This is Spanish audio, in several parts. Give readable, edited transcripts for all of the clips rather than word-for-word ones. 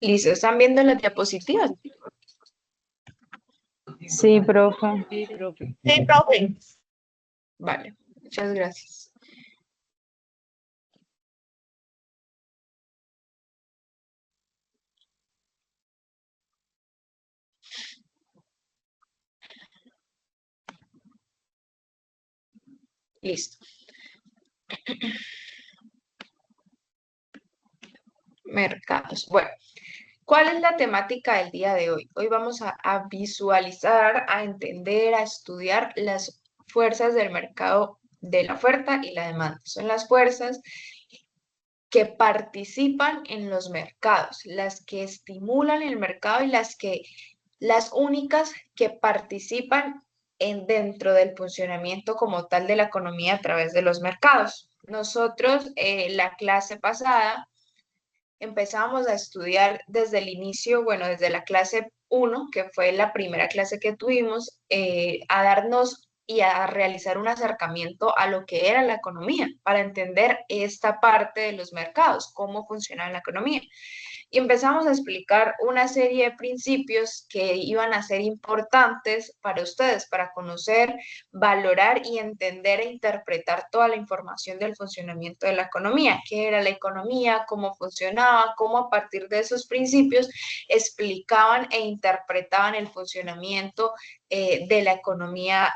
Listo, ¿están viendo las diapositivas? Sí, profe. Sí, profe. Vale, muchas gracias. Listo. Mercados. Bueno, ¿cuál es la temática del día de hoy? Hoy vamos a visualizar, a entender, a estudiar las fuerzas del mercado de la oferta y la demanda. Son las fuerzas que participan en los mercados, las que estimulan el mercado y las únicas que participan dentro del funcionamiento como tal de la economía a través de los mercados. Nosotros, la clase pasada, empezamos a estudiar desde el inicio, bueno, desde la clase 1, que fue la primera clase que tuvimos, a darnos y a realizar un acercamiento a lo que era la economía, para entender esta parte de los mercados, cómo funciona la economía. Y empezamos a explicar una serie de principios que iban a ser importantes para ustedes, para conocer, valorar y entender e interpretar toda la información del funcionamiento de la economía, qué era la economía, cómo funcionaba, cómo a partir de esos principios explicaban e interpretaban el funcionamiento de la economía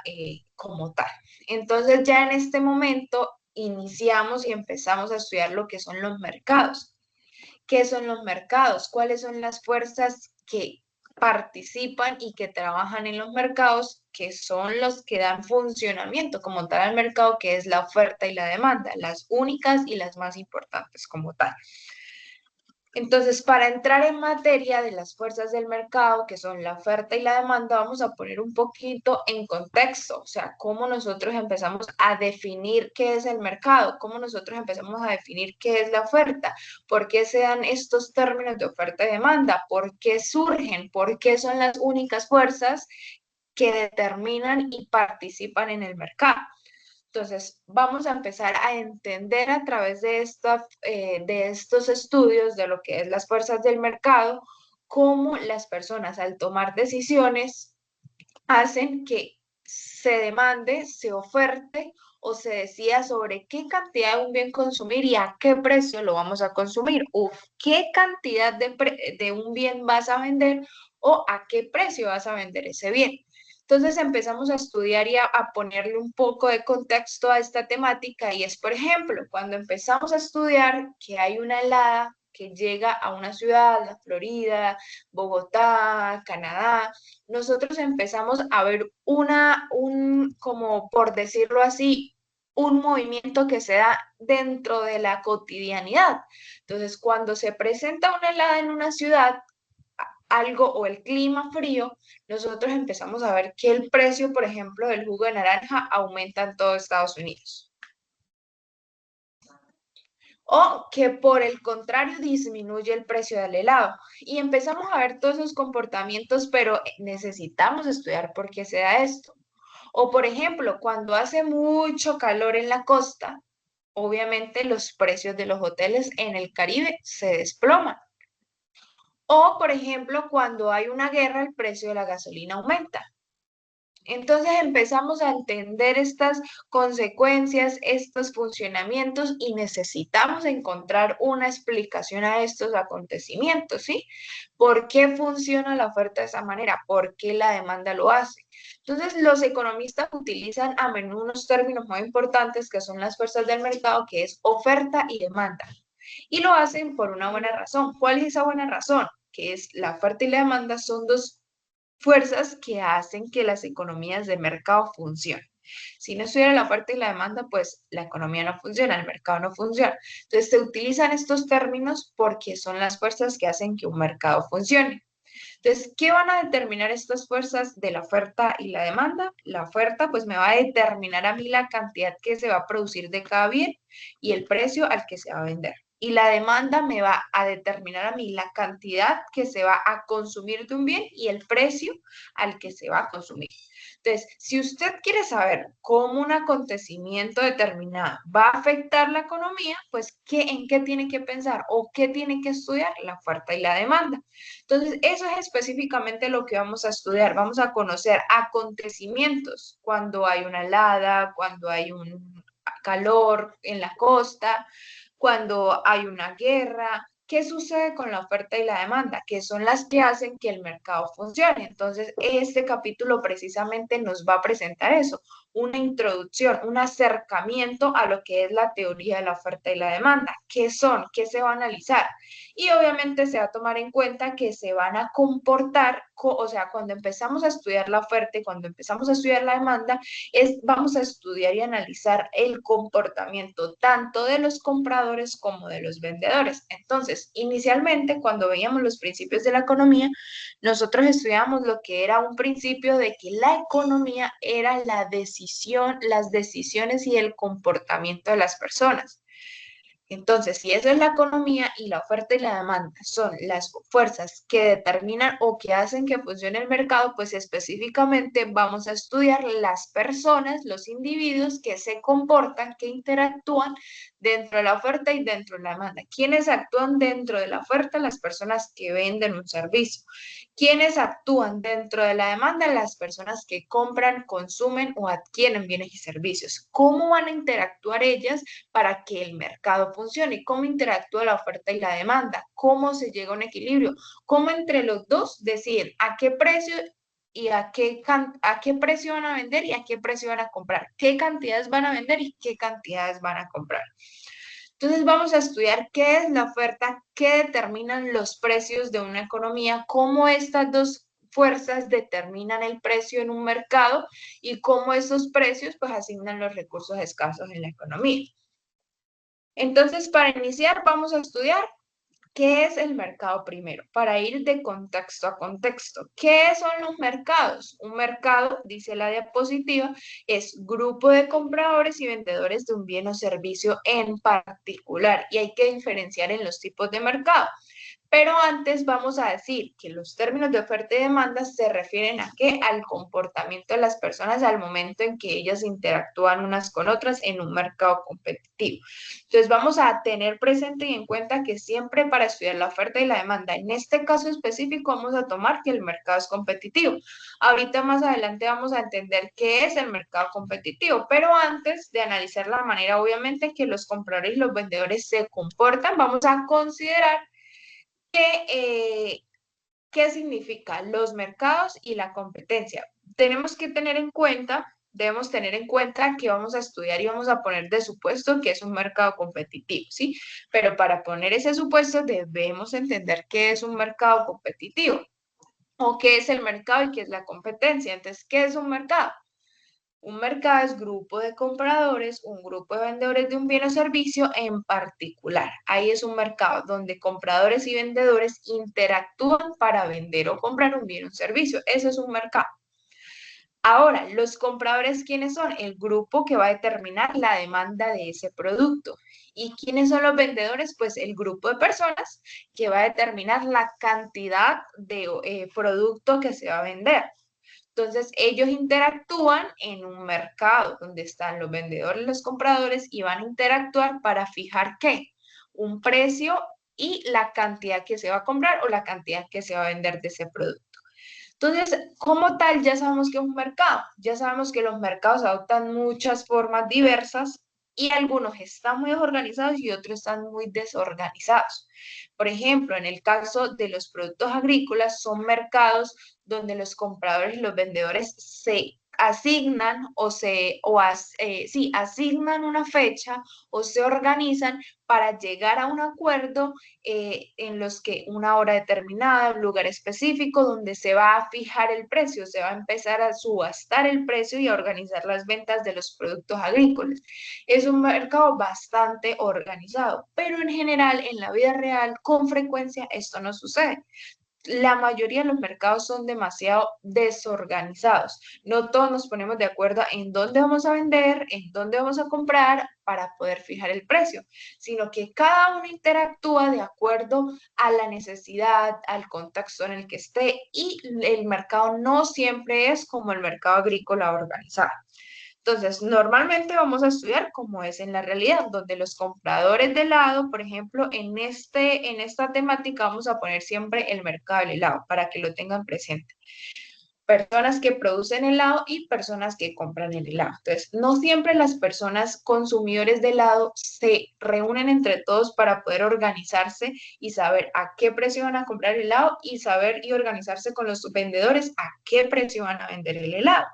como tal. Entonces ya en este momento iniciamos y empezamos a estudiar lo que son los mercados. ¿Qué son los mercados? ¿Cuáles son las fuerzas que participan y que trabajan en los mercados, que son los que dan funcionamiento como tal al mercado, que es la oferta y la demanda, las únicas y las más importantes como tal? Entonces, para entrar en materia de las fuerzas del mercado, que son la oferta y la demanda, vamos a poner un poquito en contexto, o sea, cómo nosotros empezamos a definir qué es el mercado, cómo nosotros empezamos a definir qué es la oferta, por qué se dan estos términos de oferta y demanda, por qué surgen, por qué son las únicas fuerzas que determinan y participan en el mercado. Entonces, vamos a empezar a entender a través de estos estudios de lo que es las fuerzas del mercado, cómo las personas al tomar decisiones hacen que se demande, se oferte o se decida sobre qué cantidad de un bien consumir y a qué precio lo vamos a consumir, o qué cantidad de un bien vas a vender o a qué precio vas a vender ese bien. Entonces empezamos a estudiar y a ponerle un poco de contexto a esta temática y es, por ejemplo, cuando empezamos a estudiar que hay una helada que llega a una ciudad, la Florida, Bogotá, Canadá, nosotros empezamos a ver como por decirlo así, un movimiento que se da dentro de la cotidianidad. Entonces, cuando se presenta una helada en una ciudad, algo o el clima frío, nosotros empezamos a ver que el precio, por ejemplo, del jugo de naranja aumenta en todo Estados Unidos. O que por el contrario disminuye el precio del helado. Y empezamos a ver todos esos comportamientos, pero necesitamos estudiar por qué se da esto. O por ejemplo, cuando hace mucho calor en la costa, obviamente los precios de los hoteles en el Caribe se desploman. O por ejemplo, cuando hay una guerra, el precio de la gasolina aumenta. Entonces empezamos a entender estas consecuencias, estos funcionamientos y necesitamos encontrar una explicación a estos acontecimientos, ¿sí? ¿Por qué funciona la oferta de esa manera? ¿Por qué la demanda lo hace? Entonces los economistas utilizan a menudo unos términos muy importantes que son las fuerzas del mercado, que es oferta y demanda. Y lo hacen por una buena razón. ¿Cuál es esa buena razón? Que es la oferta y la demanda son dos fuerzas que hacen que las economías de mercado funcionen. Si no estuviera la oferta y la demanda, pues la economía no funciona, el mercado no funciona. Entonces se utilizan estos términos porque son las fuerzas que hacen que un mercado funcione. Entonces, ¿qué van a determinar estas fuerzas de la oferta y la demanda? La oferta, pues me va a determinar a mí la cantidad que se va a producir de cada bien y el precio al que se va a vender. Y la demanda me va a determinar a mí la cantidad que se va a consumir de un bien y el precio al que se va a consumir. Entonces, si usted quiere saber cómo un acontecimiento determinado va a afectar la economía, pues ¿en qué tiene que pensar o qué tiene que estudiar? La oferta y la demanda. Entonces, eso es específicamente lo que vamos a estudiar. Vamos a conocer acontecimientos, cuando hay una helada, cuando hay un calor en la costa, cuando hay una guerra. ¿Qué sucede con la oferta y la demanda? Que son las que hacen que el mercado funcione. Entonces, este capítulo precisamente nos va a presentar eso, una introducción, un acercamiento a lo que es la teoría de la oferta y la demanda. ¿Qué son? ¿Qué se va a analizar? Y obviamente se va a tomar en cuenta que se van a comportar, o sea, cuando empezamos a estudiar la oferta y cuando empezamos a estudiar la demanda, vamos a estudiar y analizar el comportamiento tanto de los compradores como de los vendedores. Entonces, inicialmente, cuando veíamos los principios de la economía, nosotros estudiamos lo que era un principio de que la economía era la decisión, las decisiones y el comportamiento de las personas. Entonces, si eso es la economía y la oferta y la demanda son las fuerzas que determinan o que hacen que funcione el mercado, pues específicamente vamos a estudiar las personas, los individuos que se comportan, que interactúan dentro de la oferta y dentro de la demanda. ¿Quiénes actúan dentro de la oferta? Las personas que venden un servicio. ¿Quiénes actúan dentro de la demanda? Las personas que compran, consumen o adquieren bienes y servicios. ¿Cómo van a interactuar ellas para que el mercado funcione? ¿Cómo interactúa la oferta y la demanda? ¿Cómo se llega a un equilibrio? ¿Cómo entre los dos deciden a qué precio y a qué precio van a vender y a qué precio van a comprar? ¿Qué cantidades van a vender y qué cantidades van a comprar? Entonces vamos a estudiar qué es la oferta, qué determinan los precios de una economía, cómo estas dos fuerzas determinan el precio en un mercado y cómo esos precios pues asignan los recursos escasos en la economía. Entonces, para iniciar, vamos a estudiar qué es el mercado primero, para ir de contexto a contexto. ¿Qué son los mercados? Un mercado, dice la diapositiva, es grupo de compradores y vendedores de un bien o servicio en particular. Y hay que diferenciar en los tipos de mercado. Pero antes vamos a decir que los términos de oferta y demanda se refieren a qué? Al comportamiento de las personas al momento en que ellas interactúan unas con otras en un mercado competitivo. Entonces vamos a tener presente y en cuenta que siempre para estudiar la oferta y la demanda, en este caso específico vamos a tomar que el mercado es competitivo. Ahorita más adelante vamos a entender qué es el mercado competitivo, pero antes de analizar la manera obviamente que los compradores y los vendedores se comportan, vamos a considerar ¿qué significa los mercados y la competencia? Tenemos que tener en cuenta, debemos tener en cuenta que vamos a estudiar y vamos a poner de supuesto que es un mercado competitivo, ¿sí? Pero para poner ese supuesto debemos entender qué es un mercado competitivo o qué es el mercado y qué es la competencia. Entonces, ¿qué es un mercado? Un mercado es grupo de compradores, un grupo de vendedores de un bien o servicio en particular. Ahí es un mercado donde compradores y vendedores interactúan para vender o comprar un bien o servicio. Eso es un mercado. Ahora, los compradores, ¿quiénes son? El grupo que va a determinar la demanda de ese producto. ¿Y quiénes son los vendedores? Pues el grupo de personas que va a determinar la cantidad de producto que se va a vender. Entonces, ellos interactúan en un mercado donde están los vendedores y los compradores y van a interactuar para fijar qué, un precio y la cantidad que se va a comprar o la cantidad que se va a vender de ese producto. Entonces, como tal, ya sabemos que es un mercado, ya sabemos que los mercados adoptan muchas formas diversas y algunos están muy organizados y otros están muy desorganizados. Por ejemplo, en el caso de los productos agrícolas, son mercados donde los compradores y los vendedores se asignan sí, asignan una fecha o se organizan para llegar a un acuerdo en los que una hora determinada, un lugar específico donde se va a fijar el precio, se va a empezar a subastar el precio y a organizar las ventas de los productos agrícolas. Es un mercado bastante organizado, pero en general, en la vida real, con frecuencia esto no sucede. la mayoría de los mercados son demasiado desorganizados. No todos nos ponemos de acuerdo en dónde vamos a vender, en dónde vamos a comprar para poder fijar el precio, sino que cada uno interactúa de acuerdo a la necesidad, al contexto en el que esté y el mercado no siempre es como el mercado agrícola organizado. Entonces, normalmente vamos a estudiar cómo es en la realidad, donde los compradores de helado, por ejemplo, en esta temática vamos a poner siempre el mercado del helado para que lo tengan presente. Personas que producen helado y personas que compran el helado. Entonces, no siempre las personas consumidores de helado se reúnen entre todos para poder organizarse y saber a qué precio van a comprar el helado y saber y organizarse con los vendedores a qué precio van a vender el helado.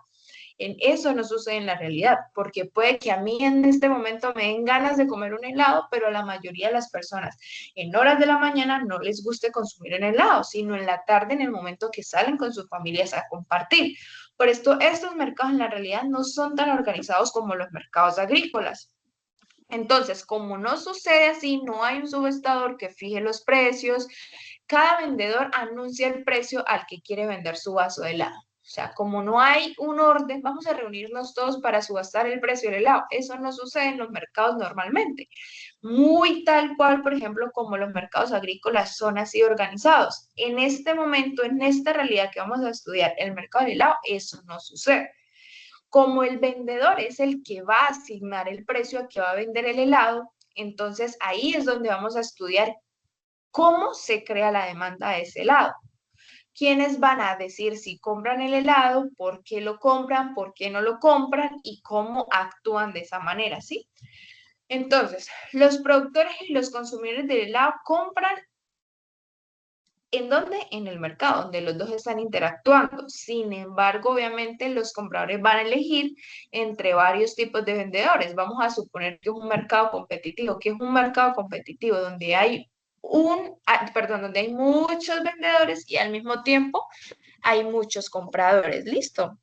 En eso no sucede en la realidad, porque puede que a mí en este momento me den ganas de comer un helado, pero a la mayoría de las personas en horas de la mañana no les guste consumir un helado, sino en la tarde, en el momento que salen con sus familias a compartir. Por esto, estos mercados en la realidad no son tan organizados como los mercados agrícolas. Entonces, como no sucede así, no hay un subastador que fije los precios, cada vendedor anuncia el precio al que quiere vender su vaso de helado. O sea, como no hay un orden, vamos a reunirnos todos para subastar el precio del helado. Eso no sucede en los mercados normalmente. Muy tal cual, por ejemplo, como los mercados agrícolas son así organizados. En este momento, en esta realidad que vamos a estudiar, el mercado del helado, eso no sucede. Como el vendedor es el que va a asignar el precio a que va a vender el helado, entonces ahí es donde vamos a estudiar cómo se crea la demanda de ese helado. ¿Quiénes van a decir si compran el helado, por qué lo compran, por qué no lo compran y cómo actúan de esa manera, ¿sí? Entonces, los productores y los consumidores del helado compran. ¿En dónde? En el mercado, donde los dos están interactuando. Sin embargo, obviamente los compradores van a elegir entre varios tipos de vendedores. Vamos a suponer que es un mercado competitivo. ¿Qué es un mercado competitivo? Donde hay donde hay muchos vendedores y al mismo tiempo hay muchos compradores. ¿Listo?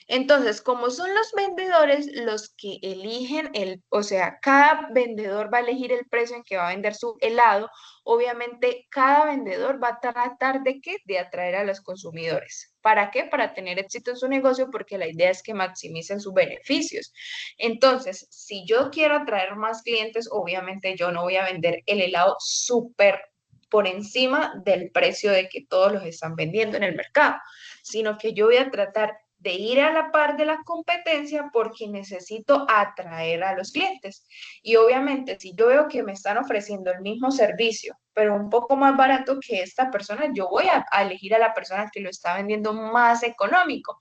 Entonces, como son los vendedores los que eligen o sea, cada vendedor va a elegir el precio en que va a vender su helado, obviamente cada vendedor va a tratar de qué? De atraer a los consumidores. ¿Para qué? Para tener éxito en su negocio, porque la idea es que maximicen sus beneficios. Entonces, si yo quiero atraer más clientes, obviamente yo no voy a vender el helado súper por encima del precio de que todos los están vendiendo en el mercado, sino que yo voy a tratar de ir a la par de la competencia porque necesito atraer a los clientes. Y obviamente, si yo veo que me están ofreciendo el mismo servicio, pero un poco más barato que esta persona, yo voy a elegir a la persona que lo está vendiendo más económico.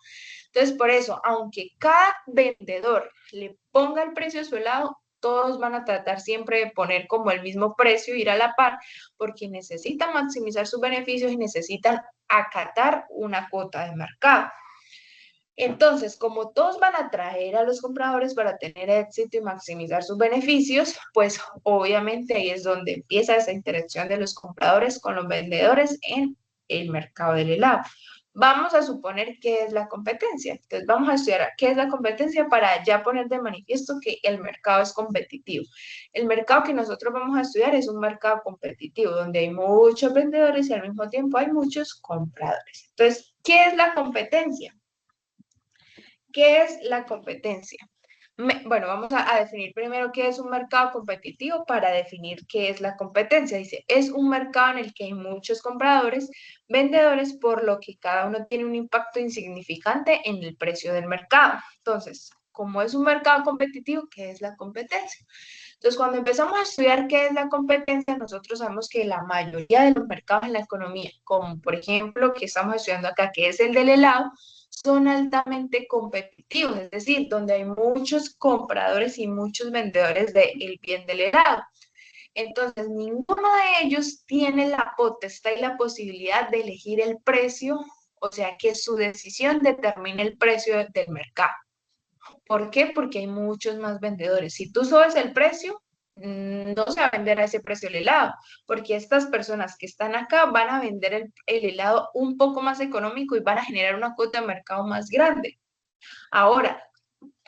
Entonces, por eso, aunque cada vendedor le ponga el precio a su helado, todos van a tratar siempre de poner como el mismo precio, ir a la par, porque necesitan maximizar sus beneficios y necesitan acatar una cuota de mercado. Entonces, como todos van a atraer a los compradores para tener éxito y maximizar sus beneficios, pues obviamente ahí es donde empieza esa interacción de los compradores con los vendedores en el mercado del helado. Vamos a suponer qué es la competencia. Entonces, vamos a estudiar qué es la competencia para ya poner de manifiesto que el mercado es competitivo. El mercado que nosotros vamos a estudiar es un mercado competitivo, donde hay muchos vendedores y al mismo tiempo hay muchos compradores. Entonces, ¿qué es la competencia? ¿Qué es la competencia? Bueno, vamos a definir primero qué es un mercado competitivo para definir qué es la competencia. Dice, es un mercado en el que hay muchos compradores, vendedores, por lo que cada uno tiene un impacto insignificante en el precio del mercado. Entonces, como es un mercado competitivo, ¿qué es la competencia? Entonces, cuando empezamos a estudiar qué es la competencia, nosotros sabemos que la mayoría de los mercados en la economía, como por ejemplo que estamos estudiando acá, que es el del helado, son altamente competitivos, es decir, donde hay muchos compradores y muchos vendedores del bien del helado. Entonces, ninguno de ellos tiene la potestad y la posibilidad de elegir el precio, o sea, que su decisión determine el precio del mercado. ¿Por qué? Porque hay muchos más vendedores. Si tú subes el precio, no se va a vender a ese precio el helado, porque estas personas que están acá van a vender el helado un poco más económico y van a generar una cuota de mercado más grande. Ahora,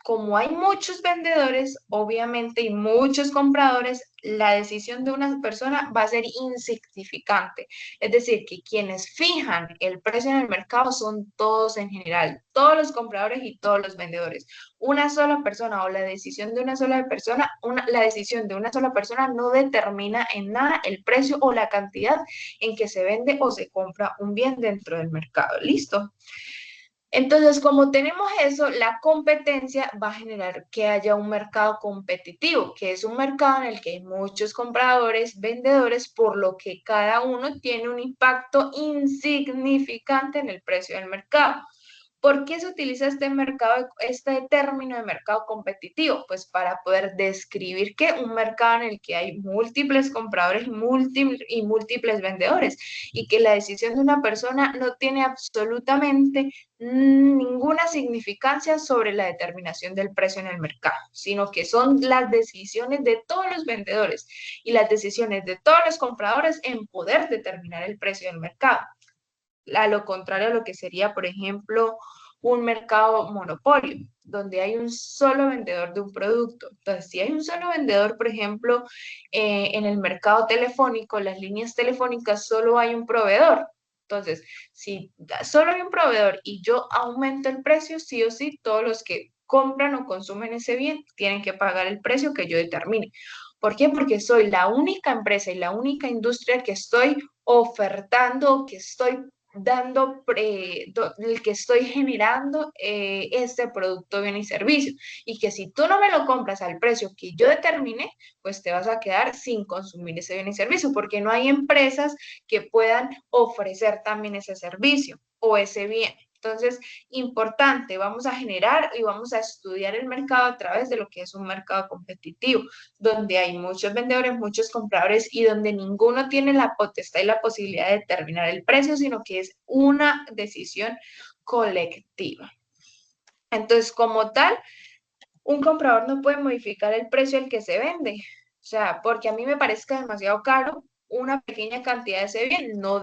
como hay muchos vendedores, obviamente, y muchos compradores, la decisión de una persona va a ser insignificante. Es decir, que quienes fijan el precio en el mercado son todos en general, todos los compradores y todos los vendedores. Una sola persona o la decisión de una sola persona, la decisión de una sola persona no determina en nada el precio o la cantidad en que se vende o se compra un bien dentro del mercado. ¿Listo? Entonces, como tenemos eso, la competencia va a generar que haya un mercado competitivo, que es un mercado en el que hay muchos compradores, vendedores, por lo que cada uno tiene un impacto insignificante en el precio del mercado. ¿Por qué se utiliza este término de mercado competitivo? Pues para poder describir que un mercado en el que hay múltiples compradores y múltiples vendedores y que la decisión de una persona no tiene absolutamente ninguna significancia sobre la determinación del precio en el mercado, sino que son las decisiones de todos los vendedores y las decisiones de todos los compradores en poder determinar el precio del mercado. A lo contrario a lo que sería, por ejemplo, un mercado monopolio, donde hay un solo vendedor de un producto. Entonces, si hay un solo vendedor, por ejemplo, en el mercado telefónico, las líneas telefónicas, solo hay un proveedor. Entonces, si solo hay un proveedor y yo aumento el precio, sí o sí, todos los que compran o consumen ese bien tienen que pagar el precio que yo determine. ¿Por qué? Porque soy la única empresa y la única industria que estoy ofertando, que estoy el que estoy generando este producto, bien y servicio. Y que si tú no me lo compras al precio que yo determine, pues te vas a quedar sin consumir ese bien y servicio, porque no hay empresas que puedan ofrecer también ese servicio o ese bien. Entonces, importante, vamos a generar y vamos a estudiar el mercado a través de lo que es un mercado competitivo, donde hay muchos vendedores, muchos compradores y donde ninguno tiene la potestad y la posibilidad de determinar el precio, sino que es una decisión colectiva. Entonces, como tal, un comprador no puede modificar el precio al que se vende. O sea, porque a mí me parezca demasiado caro una pequeña cantidad de ese bien, no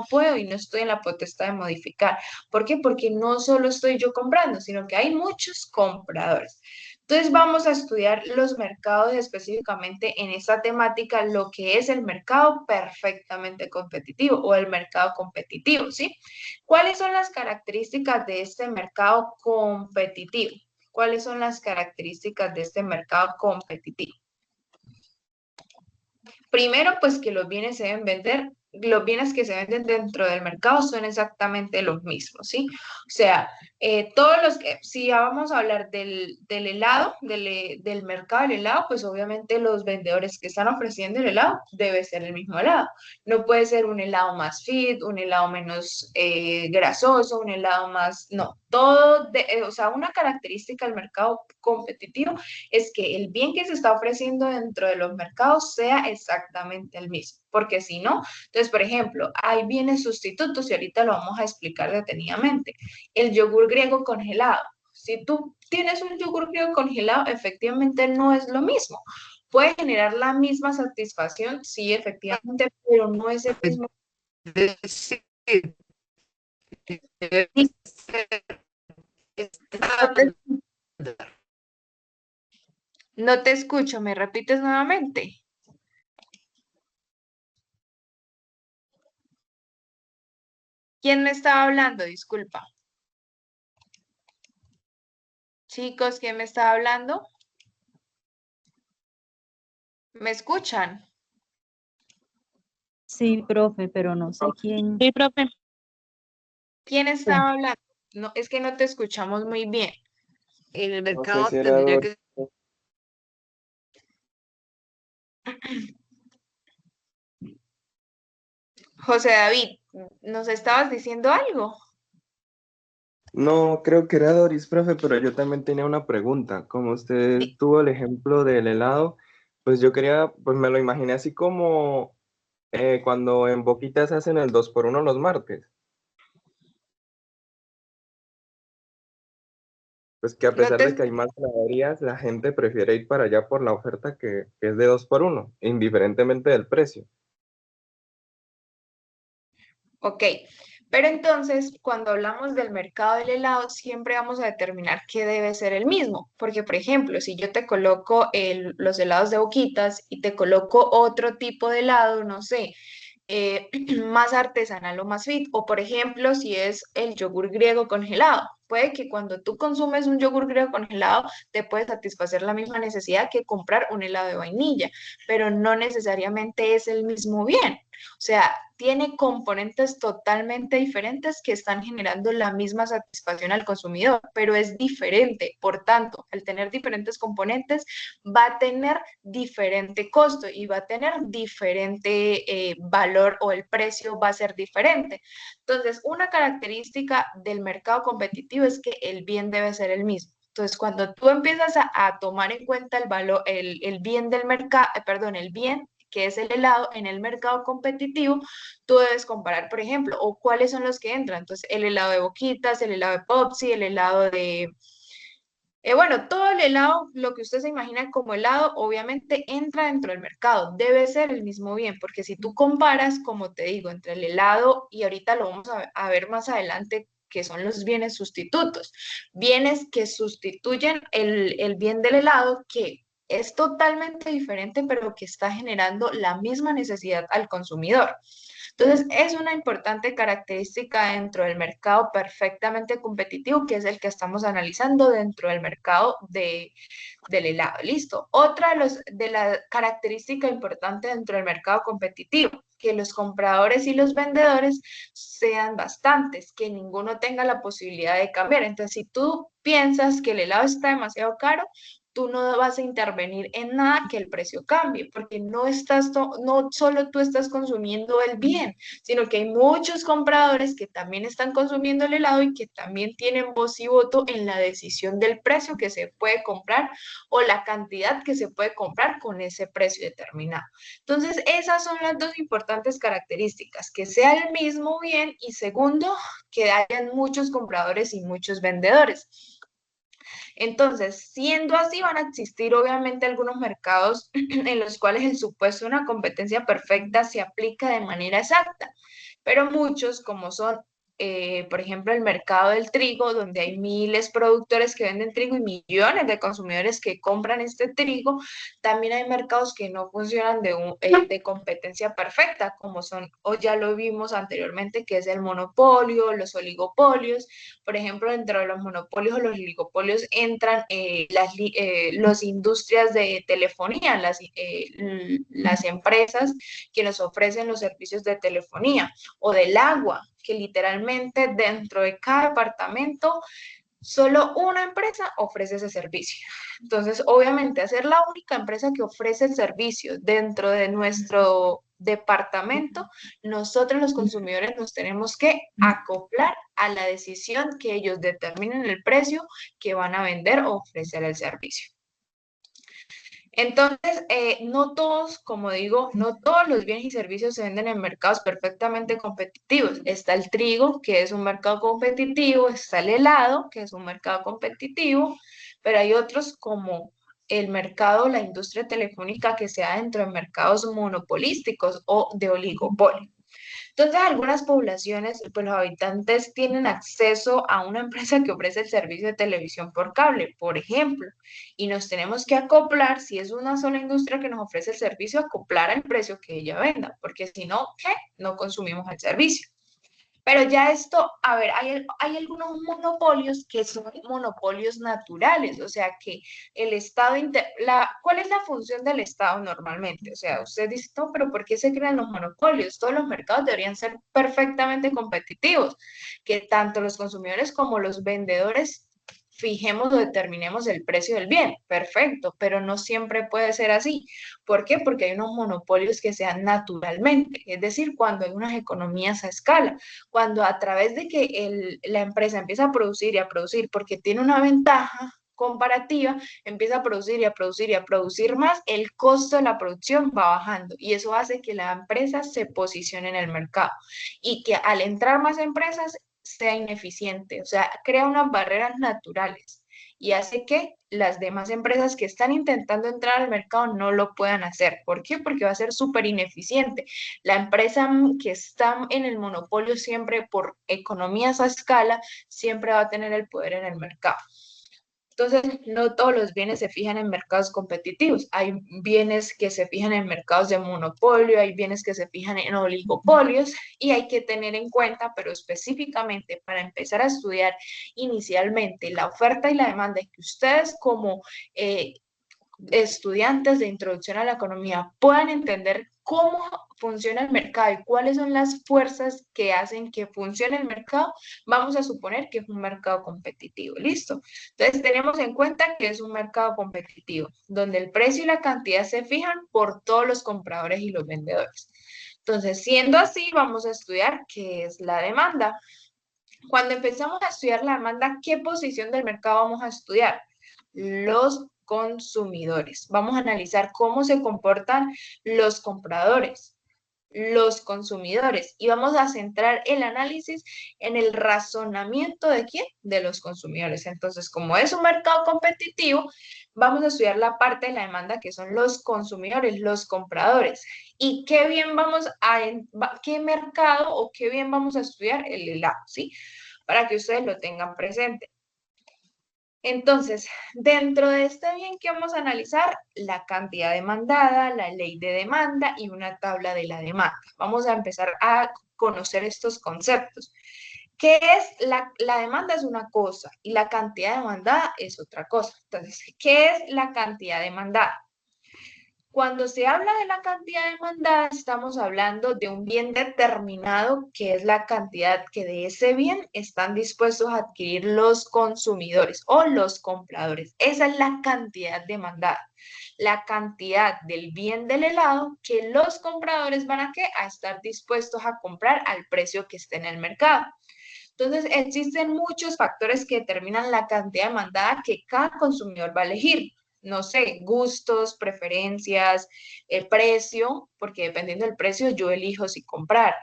puedo y no estoy en la potestad de modificar. ¿Por qué? Porque no solo estoy yo comprando, sino que hay muchos compradores. Entonces vamos a estudiar los mercados específicamente en esta temática, lo que es el mercado perfectamente competitivo o el mercado competitivo, ¿sí? ¿Cuáles son las características de este mercado competitivo? ¿Cuáles son las características de este mercado competitivo? Primero, pues que los bienes se deben vender, los bienes que se venden dentro del mercado son exactamente los mismos, ¿sí? O sea, todos los que, si ya vamos a hablar del helado, del mercado del helado, pues obviamente los vendedores que están ofreciendo el helado debe ser el mismo helado. No puede ser un helado más fit, un helado menos grasoso, un helado más, no, o sea, una característica del mercado competitivo es que el bien que se está ofreciendo dentro de los mercados sea exactamente el mismo, porque si no, entonces, por ejemplo, hay bienes sustitutos y ahorita lo vamos a explicar detenidamente. El yogur griego congelado. Si tú tienes un yogur griego congelado, efectivamente no es lo mismo. Puede generar la misma satisfacción, sí, efectivamente, pero no es el mismo. Decir, Sí, no te, no te escucho, ¿me repites nuevamente? ¿Quién me estaba hablando? Disculpa. Chicos, ¿quién me estaba hablando? ¿Me escuchan? Sí, profe, pero no sé quién sí, profe. ¿Quién fue. estaba hablando? No, es que no te escuchamos muy bien. En el No sé mercado si era tendría Doris. que... José David, ¿nos estabas diciendo algo? No, creo que era Doris, profe, pero yo también tenía una pregunta. Como usted Sí. tuvo el ejemplo del helado, pues yo quería, pues me lo imaginé así como cuando en Boquitas hacen el 2x1 los martes. Pues que a No pesar te, de que hay más heladerías, la gente prefiere ir para allá por la oferta que es de 2x1, indiferentemente del precio. ok. Pero entonces, cuando hablamos del mercado del helado, siempre vamos a determinar que debe ser el mismo. Porque, por ejemplo, si yo te coloco los helados de Boquitas y te coloco otro tipo de helado, no sé, más artesanal o más fit. O por ejemplo, si es el yogur griego congelado. Puede que cuando tú consumes un yogur griego congelado te puede satisfacer la misma necesidad que comprar un helado de vainilla, pero no necesariamente es el mismo bien. O sea, tiene componentes totalmente diferentes que están generando la misma satisfacción al consumidor, pero es diferente. Por tanto, al tener diferentes componentes, va a tener diferente costo y va a tener diferente valor, o el precio va a ser diferente. Entonces, una característica del mercado competitivo es que el bien debe ser el mismo. Entonces, cuando tú empiezas a tomar en cuenta el valor, el bien del mercado, perdón, el bien que es el helado en el mercado competitivo, tú debes comparar, por ejemplo, o cuáles son los que entran. Entonces, el helado de Boquitas, el helado de Popsi, el helado de bueno, todo el helado, lo que usted se imagina como helado, obviamente entra dentro del mercado. Debe ser el mismo bien, porque si tú comparas, como te digo, entre el helado y ahorita lo vamos a ver más adelante, que son los bienes sustitutos. Bienes que sustituyen el bien del helado, que es totalmente diferente, pero que está generando la misma necesidad al consumidor. Entonces, es una importante característica dentro del mercado perfectamente competitivo, que es el que estamos analizando dentro del mercado del helado. Listo. Otra de la característica importante dentro del mercado competitivo, que los compradores y los vendedores sean bastantes, que ninguno tenga la posibilidad de cambiar. Entonces, si tú piensas que el helado está demasiado caro, tú no vas a intervenir en nada que el precio cambie, porque no solo tú estás consumiendo el bien, sino que hay muchos compradores que también están consumiendo el helado y que también tienen voz y voto en la decisión del precio que se puede comprar o la cantidad que se puede comprar con ese precio determinado. Entonces, esas son las dos importantes características: que sea el mismo bien, y segundo, que hayan muchos compradores y muchos vendedores. Entonces, siendo así, van a existir obviamente algunos mercados en los cuales el supuesto de una competencia perfecta se aplica de manera exacta, pero muchos, como son, por ejemplo, el mercado del trigo, donde hay miles de productores que venden trigo y millones de consumidores que compran este trigo, también hay mercados que no funcionan de competencia perfecta, como son, o ya lo vimos anteriormente, que es el monopolio, los oligopolios. Por ejemplo, dentro de los monopolios o los oligopolios entran las industrias de telefonía, las empresas que nos ofrecen los servicios de telefonía, o del agua, que literalmente dentro de cada departamento solo una empresa ofrece ese servicio. Entonces, obviamente, hacer la única empresa que ofrece el servicio dentro de nuestro departamento, nosotros los consumidores nos tenemos que acoplar a la decisión que ellos determinen el precio que van a vender o ofrecer el servicio. Entonces, no todos, como digo, no todos los bienes y servicios se venden en mercados perfectamente competitivos. Está el trigo, que es un mercado competitivo, está el helado, que es un mercado competitivo, pero hay otros como el mercado, la industria telefónica, que se da dentro de mercados monopolísticos o de oligopolio. Entonces, algunas poblaciones, pues los habitantes tienen acceso a una empresa que ofrece el servicio de televisión por cable, por ejemplo, y nos tenemos que acoplar, si es una sola industria que nos ofrece el servicio, acoplar al precio que ella venda, porque si no, ¿qué? No consumimos el servicio. Pero ya esto, a ver, hay algunos monopolios que son monopolios naturales, o sea que el Estado, ¿cuál es la función del Estado normalmente? O sea, usted dice, no, pero ¿por qué se crean los monopolios? Todos los mercados deberían ser perfectamente competitivos, que tanto los consumidores como los vendedores fijemos o determinemos el precio del bien, perfecto, pero no siempre puede ser así. ¿Por qué? Porque hay unos monopolios que se dan naturalmente, es decir, cuando hay unas economías a escala, cuando a través de que la empresa empieza a producir y a producir porque tiene una ventaja comparativa, empieza a producir y a producir y a producir más, el costo de la producción va bajando y eso hace que la empresa se posicione en el mercado y que al entrar más empresas sea ineficiente, o sea, crea unas barreras naturales. y hace que las demás empresas que están intentando entrar al mercado no lo puedan hacer. ¿Por qué? Porque va a ser súper ineficiente. La empresa que está en el monopolio siempre por economías a escala, siempre va a tener el poder en el mercado. Entonces, no todos los bienes se fijan en mercados competitivos. Hay bienes que se fijan en mercados de monopolio, hay bienes que se fijan en oligopolios y hay que tener en cuenta, pero específicamente para empezar a estudiar inicialmente la oferta y la demanda, y que ustedes como estudiantes de introducción a la economía puedan entender cómo funciona el mercado y cuáles son las fuerzas que hacen que funcione el mercado, vamos a suponer que es un mercado competitivo. ¿Listo? Entonces tenemos en cuenta que es un mercado competitivo, donde el precio y la cantidad se fijan por todos los compradores y los vendedores. Entonces, siendo así, vamos a estudiar qué es la demanda. Cuando empezamos a estudiar la demanda, ¿qué posición del mercado vamos a estudiar? Los consumidores. Vamos a analizar cómo se comportan los compradores, los consumidores, y vamos a centrar el análisis en el razonamiento de quién, de los consumidores. Entonces, como es un mercado competitivo, vamos a estudiar la parte de la demanda que son los consumidores, los compradores. ¿Y qué bien qué mercado o qué bien vamos a estudiar? El helado, ¿sí? Para que ustedes lo tengan presente. Entonces, dentro de este bien que vamos a analizar, la cantidad demandada, la ley de demanda y una tabla de la demanda. Vamos a empezar a conocer estos conceptos. ¿Qué es la demanda? Es una cosa y la cantidad demandada es otra cosa. Entonces, ¿qué es la cantidad demandada? Cuando se habla de la cantidad demandada, estamos hablando de un bien determinado, que es la cantidad que de ese bien están dispuestos a adquirir los consumidores o los compradores. Esa es la cantidad demandada. La cantidad del bien del helado que los compradores van a, ¿qué? A estar dispuestos a comprar al precio que esté en el mercado. Entonces, existen muchos factores que determinan la cantidad demandada que cada consumidor va a elegir. No sé, gustos, preferencias, precio, porque dependiendo del precio yo elijo si comprar.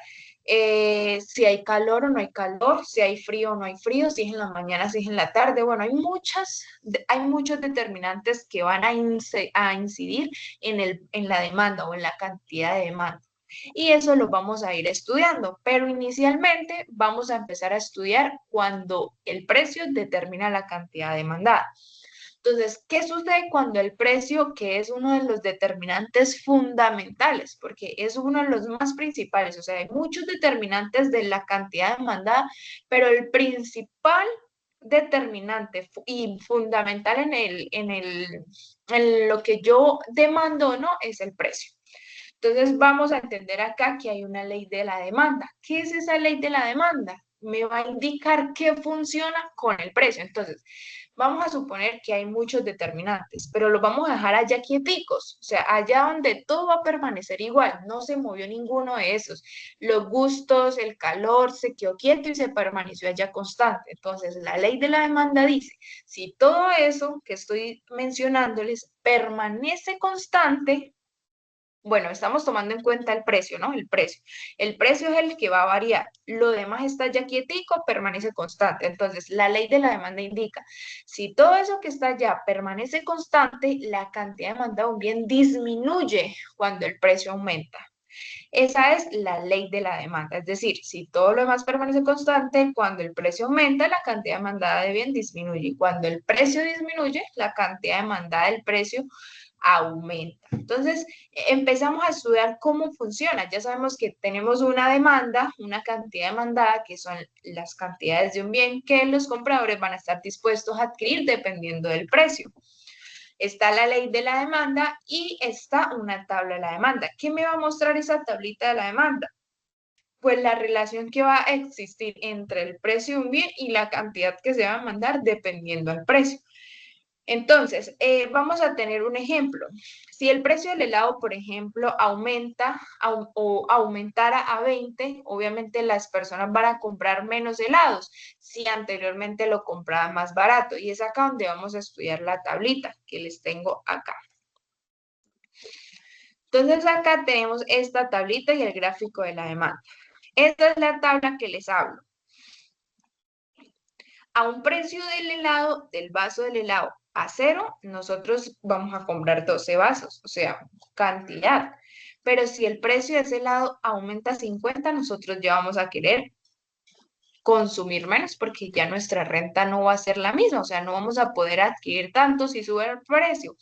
Si hay calor o no hay calor, si hay frío o no hay frío, si es en la mañana, si es en la tarde. Bueno, hay muchos determinantes que van a incidir en la demanda o en la cantidad de demanda. Y eso lo vamos a ir estudiando, pero inicialmente vamos a empezar a estudiar cuando el precio determina la cantidad demandada. Entonces, ¿qué sucede cuando el precio, que es uno de los determinantes fundamentales, porque es uno de los más principales, o sea, hay muchos determinantes de la cantidad demandada, pero el principal determinante y fundamental en lo que yo demando, ¿no? Es el precio. Entonces vamos a entender acá que hay una ley de la demanda. ¿Qué es esa ley de la demanda? Me va a indicar qué funciona con el precio. Entonces, vamos a suponer que hay muchos determinantes, pero los vamos a dejar allá quieticos, o sea, allá donde todo va a permanecer igual, no se movió ninguno de esos. Los gustos, el calor, se quedó quieto y se permaneció allá constante. Entonces, la ley de la demanda dice, si todo eso que estoy mencionándoles permanece constante, bueno, estamos tomando en cuenta el precio, ¿no? El precio. El precio es el que va a variar. Lo demás está ya quietico, permanece constante. Entonces, la ley de la demanda indica, si todo eso que está allá permanece constante, la cantidad demandada de un bien disminuye cuando el precio aumenta. Esa es la ley de la demanda. Es decir, si todo lo demás permanece constante, cuando el precio aumenta, la cantidad demandada de bien disminuye. Y cuando el precio disminuye, la cantidad demandada del precio aumenta. Entonces, empezamos a estudiar cómo funciona. Ya sabemos que tenemos una demanda, una cantidad demandada, que son las cantidades de un bien que los compradores van a estar dispuestos a adquirir dependiendo del precio. Está la ley de la demanda y está una tabla de la demanda. ¿Qué me va a mostrar esa tablita de la demanda? Pues la relación que va a existir entre el precio de un bien y la cantidad que se va a mandar dependiendo del precio. Entonces, vamos a tener un ejemplo. Si el precio del helado, por ejemplo, o aumentara a 20, obviamente las personas van a comprar menos helados si anteriormente lo compraban más barato. Y es acá donde vamos a estudiar la tablita que les tengo acá. Entonces, acá tenemos esta tablita y el gráfico de la demanda. Esta es la tabla que les hablo. a un precio del helado, del vaso del helado a 0, nosotros vamos a comprar 12 vasos, o sea, cantidad. Pero si el precio de ese helado aumenta a 50, nosotros ya vamos a querer consumir menos porque ya nuestra renta no va a ser la misma, o sea, no vamos a poder adquirir tanto si sube el precio,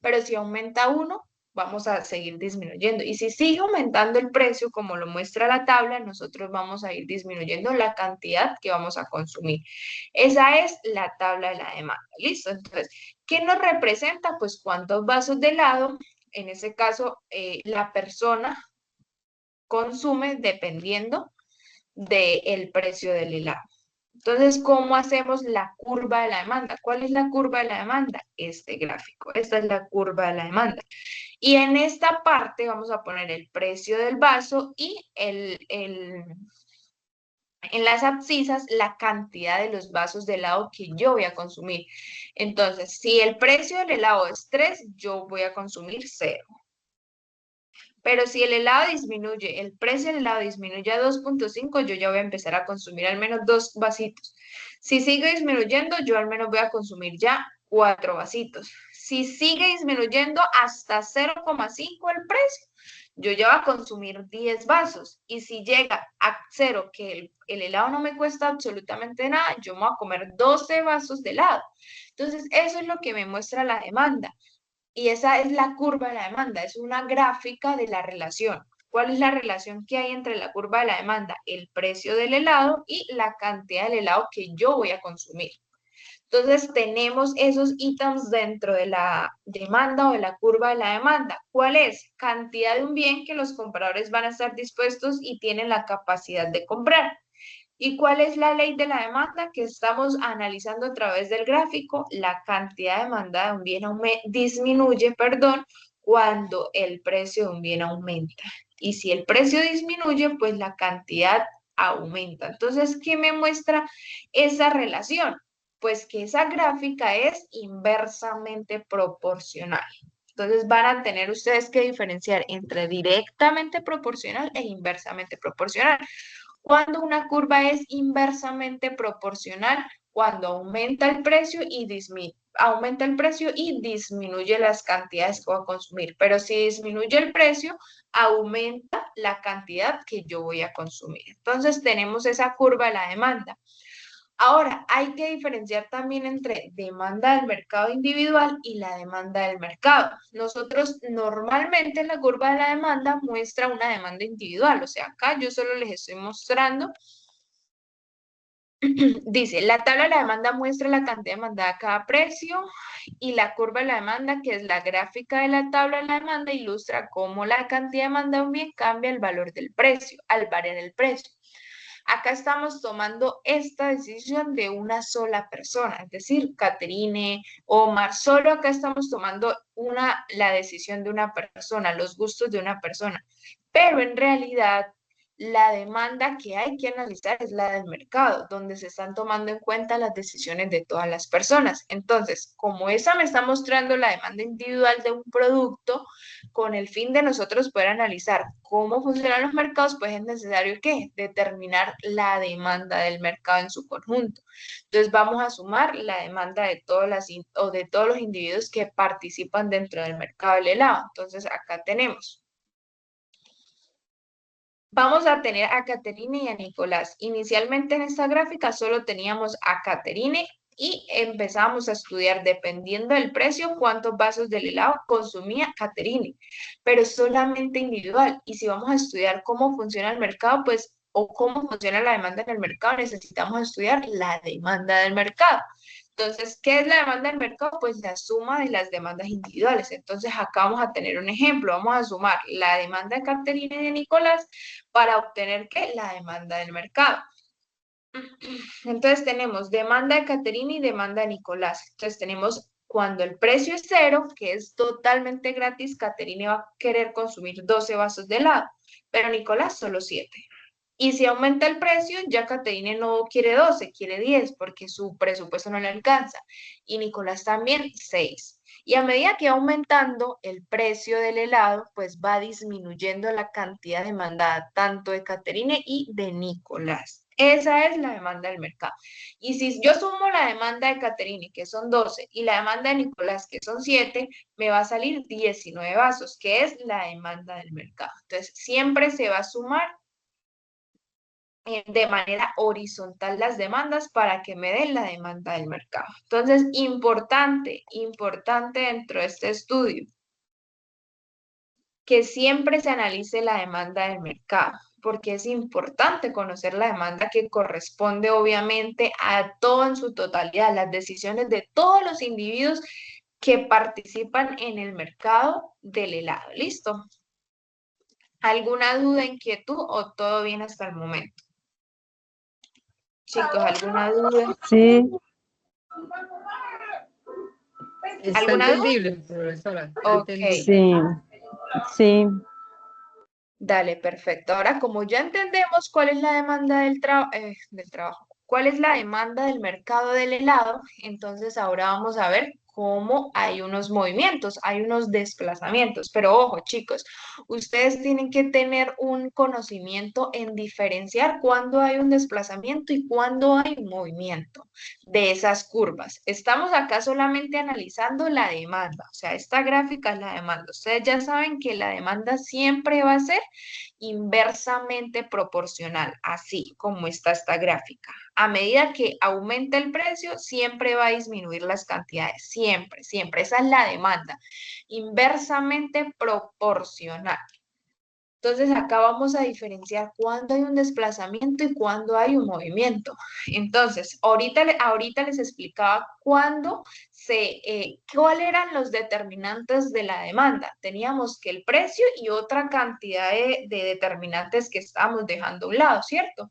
pero si aumenta 1, vamos a seguir disminuyendo. Y si sigue aumentando el precio, como lo muestra la tabla, nosotros vamos a ir disminuyendo la cantidad que vamos a consumir. Esa es la tabla de la demanda. ¿Listo? Entonces, ¿qué nos representa? Pues cuántos vasos de helado, en ese caso, la persona consume dependiendo del precio del helado. Entonces, ¿cómo hacemos la curva de la demanda? ¿Cuál es la curva de la demanda? Este gráfico. Esta es la curva de la demanda. Y en esta parte vamos a poner el precio del vaso y en las abscisas la cantidad de los vasos de helado que yo voy a consumir. Entonces, si el precio del helado es 3, yo voy a consumir 0. Pero si el helado disminuye, el precio del helado disminuye a 2.5, yo ya voy a empezar a consumir al menos 2 vasitos. Si sigue disminuyendo, yo al menos voy a consumir ya 4 vasitos. Si sigue disminuyendo hasta 0.5 el precio, yo ya voy a consumir 10 vasos. Y si llega a 0, que el helado no me cuesta absolutamente nada, yo me voy a comer 12 vasos de helado. Entonces, eso es lo que me muestra la demanda. Y esa es la curva de la demanda, es una gráfica de la relación. ¿Cuál es la relación que hay entre la curva de la demanda? El precio del helado y la cantidad del helado que yo voy a consumir. Entonces, tenemos esos ítems dentro de la demanda o de la curva de la demanda. ¿Cuál es? Cantidad de un bien que los compradores van a estar dispuestos y tienen la capacidad de comprar. ¿Y cuál es la ley de la demanda que estamos analizando a través del gráfico? La cantidad demandada de un bien disminuye, cuando el precio de un bien aumenta. Y si el precio disminuye, pues la cantidad aumenta. Entonces, ¿qué me muestra esa relación? Pues que esa gráfica es inversamente proporcional. Entonces van a tener ustedes que diferenciar entre directamente proporcional e inversamente proporcional. Cuando una curva es inversamente proporcional, cuando aumenta el precio y disminuye las cantidades que voy a consumir. Pero si disminuye el precio, aumenta la cantidad que yo voy a consumir. Entonces tenemos esa curva de la demanda. Ahora, hay que diferenciar también entre demanda del mercado individual y la demanda del mercado. Nosotros normalmente la curva de la demanda muestra una demanda individual, o sea, acá yo solo les estoy mostrando, dice, la tabla de la demanda muestra la cantidad demandada a cada precio y la curva de la demanda, que es la gráfica de la tabla de la demanda, ilustra cómo la cantidad demandada de un bien cambia el valor del precio, al variar el precio. Acá estamos tomando esta decisión de una sola persona, es decir, Caterine, Omar, solo acá estamos tomando la decisión de una persona, los gustos de una persona, pero en realidad la demanda que hay que analizar es la del mercado, donde se están tomando en cuenta las decisiones de todas las personas. Entonces, como esa me está mostrando la demanda individual de un producto, con el fin de nosotros poder analizar cómo funcionan los mercados, pues es necesario ¿qué? Determinar la demanda del mercado en su conjunto. Entonces vamos a sumar la demanda de de todos los individuos que participan dentro del mercado del helado. Entonces acá tenemos. Vamos a tener a Caterine y a Nicolás. Inicialmente en esta gráfica solo teníamos a Caterine y empezamos a estudiar, dependiendo del precio, cuántos vasos del helado consumía Caterine, pero solamente individual. Y si vamos a estudiar cómo funciona el mercado, pues, o cómo funciona la demanda en el mercado, necesitamos estudiar la demanda del mercado. Entonces, ¿qué es la demanda del mercado? Pues la suma de las demandas individuales. Entonces, acá vamos a tener un ejemplo. Vamos a sumar la demanda de Caterine y de Nicolás para obtener, ¿qué? La demanda del mercado. Entonces tenemos demanda de Caterina y demanda de Nicolás. Entonces tenemos cuando el precio es 0, que es totalmente gratis, Caterina va a querer consumir 12 vasos de helado, pero Nicolás solo 7. Y si aumenta el precio, ya Caterina no quiere 12, quiere 10 porque su presupuesto no le alcanza. Y Nicolás también 6. Y a medida que va aumentando el precio del helado, pues va disminuyendo la cantidad demandada tanto de Caterine y de Nicolás. Esa es la demanda del mercado. Y si yo sumo la demanda de Caterine, que son 12, y la demanda de Nicolás, que son 7, me va a salir 19 vasos, que es la demanda del mercado. Entonces, siempre se va a sumar de manera horizontal las demandas para que me den la demanda del mercado. Entonces, importante dentro de este estudio, que siempre se analice la demanda del mercado, porque es importante conocer la demanda que corresponde obviamente a todo en su totalidad, las decisiones de todos los individuos que participan en el mercado del helado. ¿Listo? ¿Alguna duda, inquietud o todo bien hasta el momento? Chicos, ¿alguna duda? Sí, Está ¿Alguna duda? entendible, profesora. Está Ok. entendible. sí. Dale, perfecto. Ahora, como ya entendemos cuál es la demanda del trabajo, cuál es la demanda del mercado del helado, entonces ahora vamos a ver cómo hay unos movimientos, hay unos desplazamientos. Pero ojo, chicos, ustedes tienen que tener un conocimiento en diferenciar cuándo hay un desplazamiento y cuándo hay un movimiento de esas curvas. Estamos acá solamente analizando la demanda, o sea, esta gráfica es la demanda. Ustedes ya saben que la demanda siempre va a ser inversamente proporcional, así como está esta gráfica. A medida que aumenta el precio, siempre va a disminuir las cantidades, siempre, siempre. Esa es la demanda, inversamente proporcional. Entonces acá vamos a diferenciar cuándo hay un desplazamiento y cuándo hay un movimiento. Entonces, ahorita les explicaba cuáles eran los determinantes de la demanda. Teníamos que el precio y otra cantidad de determinantes que estábamos dejando a un lado, ¿cierto?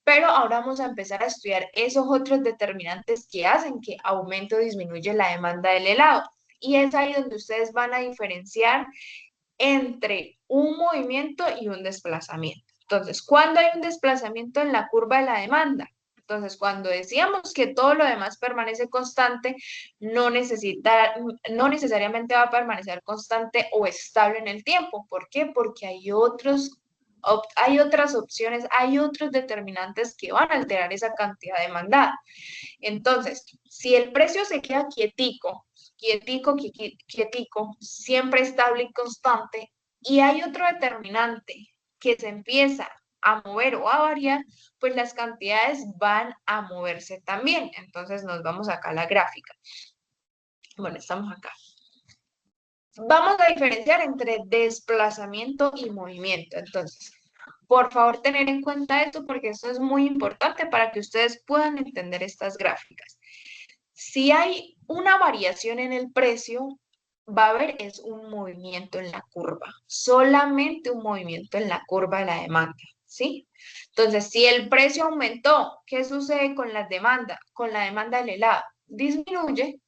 Pero ahora vamos a empezar a estudiar esos otros determinantes que hacen que aumente o disminuye la demanda del helado. Y es ahí donde ustedes van a diferenciar entre un movimiento y un desplazamiento. Entonces, ¿cuándo hay un desplazamiento en la curva de la demanda? Entonces, cuando decíamos que todo lo demás permanece constante, no necesariamente va a permanecer constante o estable en el tiempo. ¿Por qué? Porque hay otras opciones, hay otros determinantes que van a alterar esa cantidad demandada. Entonces, si el precio se queda quietico, siempre estable y constante, y hay otro determinante que se empieza a mover o a variar, pues las cantidades van a moverse también. Entonces nos vamos acá a la gráfica. Bueno, estamos acá. Vamos a diferenciar entre desplazamiento y movimiento. Entonces, por favor, tener en cuenta esto porque esto es muy importante para que ustedes puedan entender estas gráficas. Si hay una variación en el precio, va a haber es un movimiento en la curva, solamente un movimiento en la curva de la demanda, ¿sí? Entonces, si el precio aumentó, ¿qué sucede con la demanda? Con la demanda del helado, disminuye.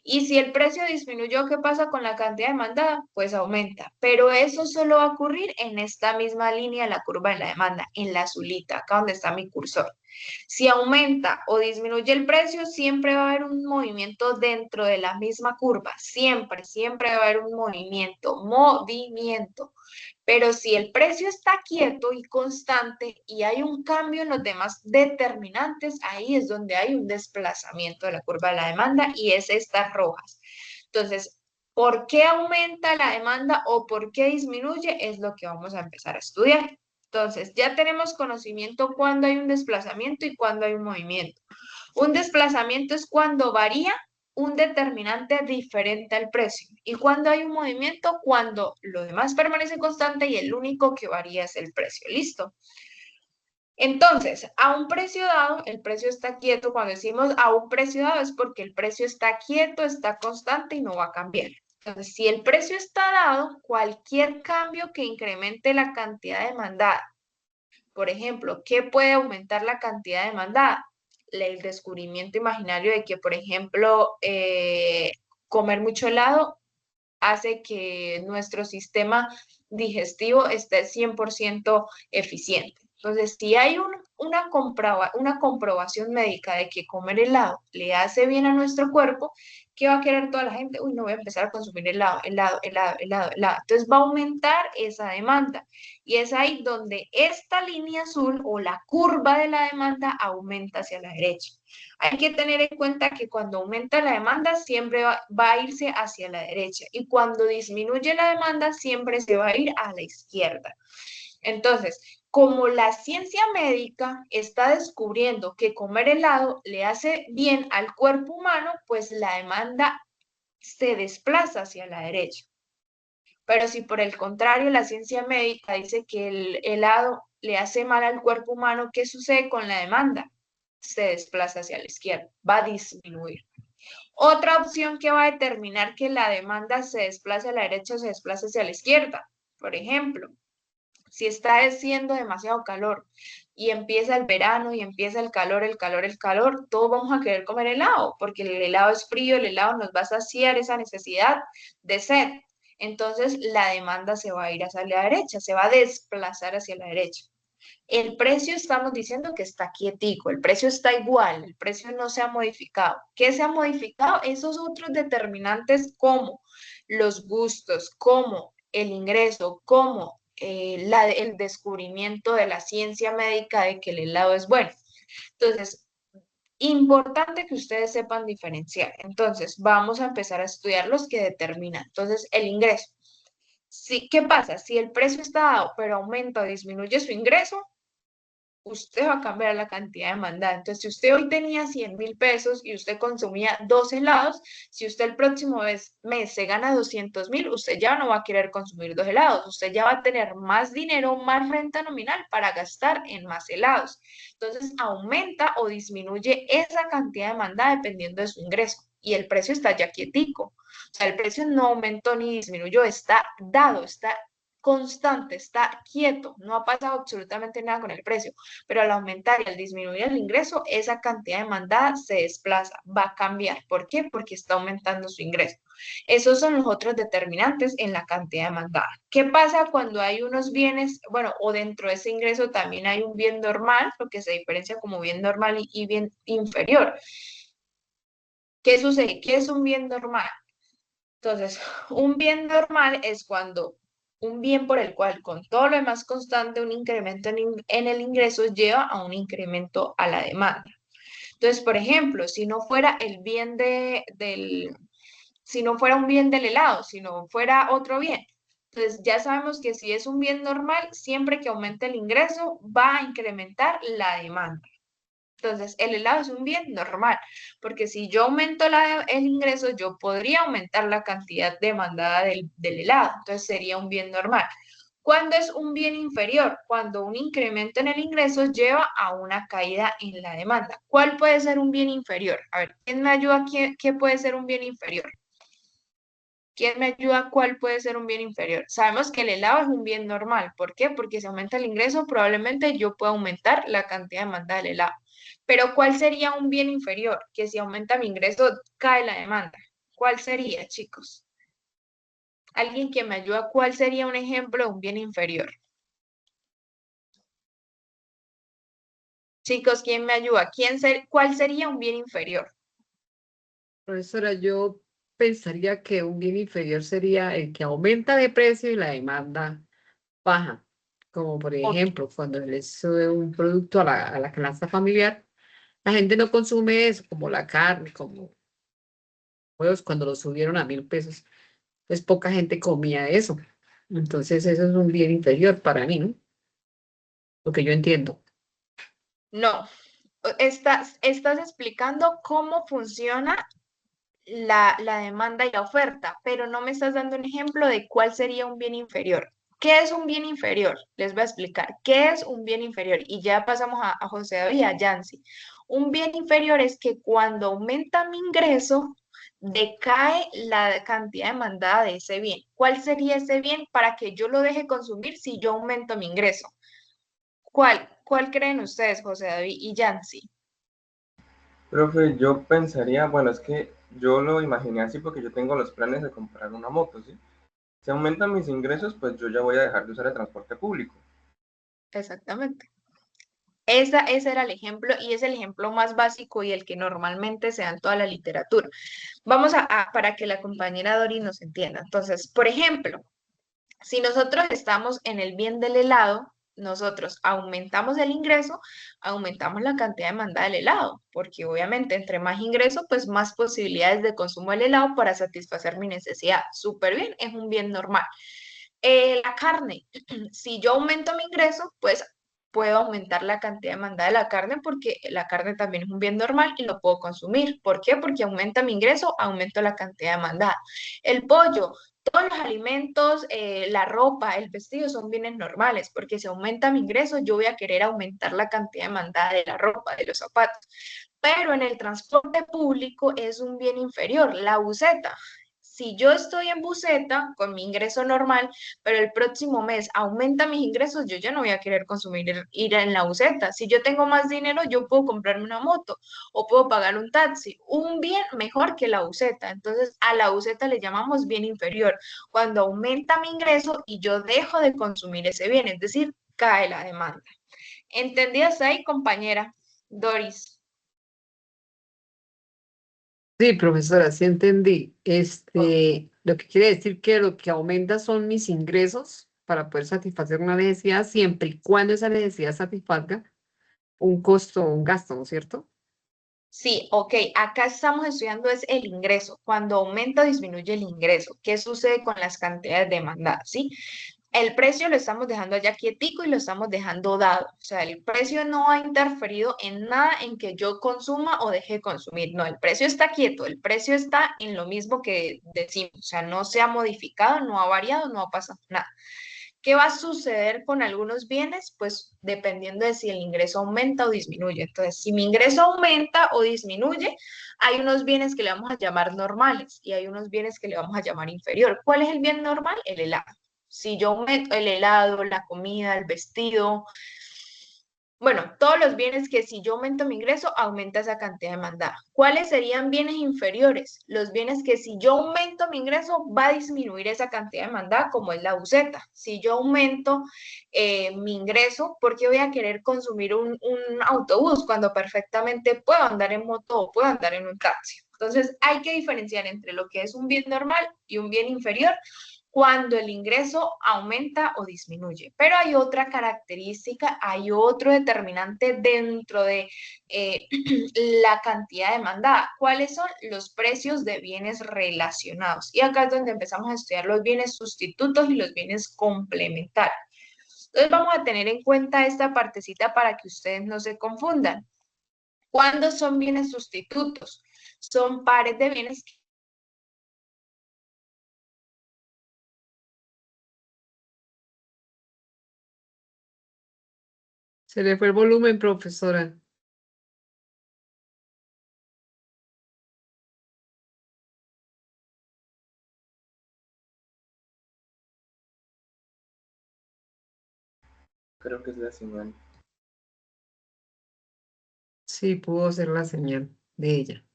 Y si el precio disminuyó, ¿qué pasa con la cantidad demandada? Pues aumenta. Pero eso solo va a ocurrir en esta misma línea de la curva de la demanda, en la azulita, acá donde está mi cursor. Si aumenta o disminuye el precio, siempre va a haber un movimiento dentro de la misma curva. Siempre, siempre va a haber un movimiento. Pero si el precio está quieto y constante y hay un cambio en los demás determinantes, ahí es donde hay un desplazamiento de la curva de la demanda y es estas rojas. Entonces, ¿por qué aumenta la demanda o por qué disminuye? Es lo que vamos a empezar a estudiar. Entonces, ya tenemos conocimiento cuando hay un desplazamiento y cuando hay un movimiento. Un desplazamiento es cuando varía un determinante diferente al precio. Y cuando hay un movimiento, cuando lo demás permanece constante y el único que varía es el precio. ¿Listo? Entonces, a un precio dado, el precio está quieto. Cuando decimos a un precio dado es porque el precio está quieto, está constante y no va a cambiar. Entonces, si el precio está dado, cualquier cambio que incremente la cantidad demandada, por ejemplo, ¿qué puede aumentar la cantidad demandada? El descubrimiento imaginario de que, por ejemplo, comer mucho helado hace que nuestro sistema digestivo esté 100% eficiente. Entonces, si hay una comprobación médica de que comer helado le hace bien a nuestro cuerpo, ¿Qué va a querer toda la gente? Uy, no voy a empezar a consumir helado, helado, helado, helado, helado. Entonces va a aumentar esa demanda. Y es ahí donde esta línea azul o la curva de la demanda aumenta hacia la derecha. Hay que tener en cuenta que cuando aumenta la demanda siempre va a irse hacia la derecha y cuando disminuye la demanda siempre se va a ir a la izquierda. Entonces, como la ciencia médica está descubriendo que comer helado le hace bien al cuerpo humano, pues la demanda se desplaza hacia la derecha. Pero si por el contrario la ciencia médica dice que el helado le hace mal al cuerpo humano, ¿qué sucede con la demanda? Se desplaza hacia la izquierda, va a disminuir. Otra opción que va a determinar que la demanda se desplace a la derecha o se desplace hacia la izquierda, por ejemplo, si está haciendo demasiado calor y empieza el verano y empieza el calor, el calor, el calor, todos vamos a querer comer helado, porque el helado es frío, el helado nos va a saciar esa necesidad de sed. Entonces la demanda se va a ir hacia la derecha, se va a desplazar hacia la derecha. El precio estamos diciendo que está quietico, el precio está igual, el precio no se ha modificado. ¿Qué se ha modificado? Esos otros determinantes como los gustos, como el ingreso, como el descubrimiento de la ciencia médica de que el helado es bueno. Entonces, importante que ustedes sepan diferenciar. Entonces, vamos a empezar a estudiar los que determinan. Entonces, el ingreso. Sí, ¿qué pasa? Si el precio está dado, pero aumenta o disminuye su ingreso, usted va a cambiar la cantidad demandada. Entonces, si usted hoy tenía 100.000 pesos y usted consumía 2 helados, si usted el próximo mes se gana 200.000, usted ya no va a querer consumir 2 helados, usted ya va a tener más dinero, más renta nominal para gastar en más helados. Entonces, aumenta o disminuye esa cantidad demandada dependiendo de su ingreso. Y el precio está ya quietico. O sea, el precio no aumentó ni disminuyó, está dado, está constante, está quieto, no ha pasado absolutamente nada con el precio, pero al aumentar y al disminuir el ingreso, esa cantidad demandada se desplaza, va a cambiar. ¿Por qué? Porque está aumentando su ingreso. Esos son los otros determinantes en la cantidad demandada. ¿Qué pasa cuando hay unos bienes, bueno, o dentro de ese ingreso también hay un bien normal, lo que se diferencia como bien normal y bien inferior? ¿Qué sucede? ¿Qué es un bien normal? Entonces, un bien normal es cuando un bien por el cual con todo lo demás constante un incremento en el ingreso lleva a un incremento a la demanda. Entonces, por ejemplo, si no fuera el bien si no fuera un bien del helado, si no fuera otro bien, entonces ya sabemos que si es un bien normal, siempre que aumente el ingreso va a incrementar la demanda. Entonces, el helado es un bien normal, porque si yo aumento el ingreso, yo podría aumentar la cantidad demandada del helado. Entonces, sería un bien normal. ¿Cuándo es un bien inferior? Cuando un incremento en el ingreso lleva a una caída en la demanda. ¿Cuál puede ser un bien inferior? A ver, ¿quién me ayuda? ¿Qué puede ser un bien inferior? ¿Quién me ayuda? ¿Cuál puede ser un bien inferior? Sabemos que el helado es un bien normal. ¿Por qué? Porque si aumenta el ingreso, probablemente yo pueda aumentar la cantidad demandada del helado. Pero ¿cuál sería un bien inferior? Que si aumenta mi ingreso, cae la demanda. ¿Cuál sería, chicos? ¿Alguien que me ayuda? ¿Cuál sería un ejemplo de un bien inferior? Chicos, ¿quién me ayuda? ¿Cuál sería un bien inferior? Profesora, yo pensaría que un bien inferior sería el que aumenta de precio y la demanda baja. Como por Ok. ejemplo, cuando le sube un producto a la canasta familiar, la gente no consume eso, como la carne, como huevos, cuando lo subieron a 1.000 pesos, pues poca gente comía eso. Entonces, eso es un bien inferior para mí, ¿no? Lo que yo entiendo. No, estás explicando cómo funciona la demanda y la oferta, pero no me estás dando un ejemplo de cuál sería un bien inferior. ¿Qué es un bien inferior? Les voy a explicar. ¿Qué es un bien inferior? Y ya pasamos a José David y a Yancy. Un bien inferior es que cuando aumenta mi ingreso, decae la cantidad demandada de ese bien. ¿Cuál sería ese bien para que yo lo deje consumir si yo aumento mi ingreso? ¿Cuál creen ustedes, José David y Yancy? Profe, yo pensaría, bueno, es que yo lo imaginé así porque yo tengo los planes de comprar una moto, ¿sí? Si aumentan mis ingresos, pues yo ya voy a dejar de usar el transporte público. Exactamente. Ese era el ejemplo y es el ejemplo más básico y el que normalmente se da en toda la literatura. Vamos para que la compañera Dori nos entienda. Entonces, por ejemplo, si nosotros estamos en el bien del helado, nosotros aumentamos el ingreso, aumentamos la cantidad demandada del helado, porque obviamente entre más ingreso, pues más posibilidades de consumo del helado para satisfacer mi necesidad. Súper bien, es un bien normal. La carne, si yo aumento mi ingreso, pues puedo aumentar la cantidad demandada de la carne porque la carne también es un bien normal y lo puedo consumir. ¿Por qué? Porque aumenta mi ingreso, aumento la cantidad demandada. El pollo, todos los alimentos, la ropa, el vestido son bienes normales, porque si aumenta mi ingreso, yo voy a querer aumentar la cantidad demandada de la ropa, de los zapatos. Pero en el transporte público es un bien inferior, la buseta. Si yo estoy en buseta con mi ingreso normal, pero el próximo mes aumenta mis ingresos, yo ya no voy a querer consumir ir en la buseta. Si yo tengo más dinero, yo puedo comprarme una moto o puedo pagar un taxi, un bien mejor que la buseta. Entonces, a la buseta le llamamos bien inferior, cuando aumenta mi ingreso y yo dejo de consumir ese bien, es decir, cae la demanda. ¿Entendías ahí, compañera Doris? Sí, profesora, sí entendí. Lo que quiere decir que lo que aumenta son mis ingresos para poder satisfacer una necesidad siempre y cuando esa necesidad satisfaga un costo o un gasto, ¿no es cierto? Sí, ok, acá estamos estudiando es el ingreso, cuando aumenta o disminuye el ingreso, ¿qué sucede con las cantidades demandadas? ¿Sí? El precio lo estamos dejando allá quietico y lo estamos dejando dado, o sea, el precio no ha interferido en nada en que yo consuma o deje de consumir, no, el precio está quieto, el precio está en lo mismo que decimos, o sea, no se ha modificado, no ha variado, no ha pasado nada. ¿Qué va a suceder con algunos bienes? Pues dependiendo de si el ingreso aumenta o disminuye. Entonces, si mi ingreso aumenta o disminuye, hay unos bienes que le vamos a llamar normales y hay unos bienes que le vamos a llamar inferior. ¿Cuál es el bien normal? El helado. Si yo aumento el helado, la comida, el vestido, bueno, todos los bienes que si yo aumento mi ingreso, aumenta esa cantidad demandada. ¿Cuáles serían bienes inferiores? Los bienes que si yo aumento mi ingreso, va a disminuir esa cantidad demandada, como es la buseta. Si yo aumento mi ingreso, ¿por qué voy a querer consumir un autobús cuando perfectamente puedo andar en moto o puedo andar en un taxi? Entonces, hay que diferenciar entre lo que es un bien normal y un bien inferior cuando el ingreso aumenta o disminuye. Pero hay otra característica, hay otro determinante dentro de la cantidad demandada. ¿Cuáles son los precios de bienes relacionados? Y acá es donde empezamos a estudiar los bienes sustitutos y los bienes complementarios. Entonces vamos a tener en cuenta esta partecita para que ustedes no se confundan. ¿Cuándo son bienes sustitutos? Son pares de bienes. Se le fue el volumen, profesora. Creo que es la señal. Sí, pudo ser la señal de ella.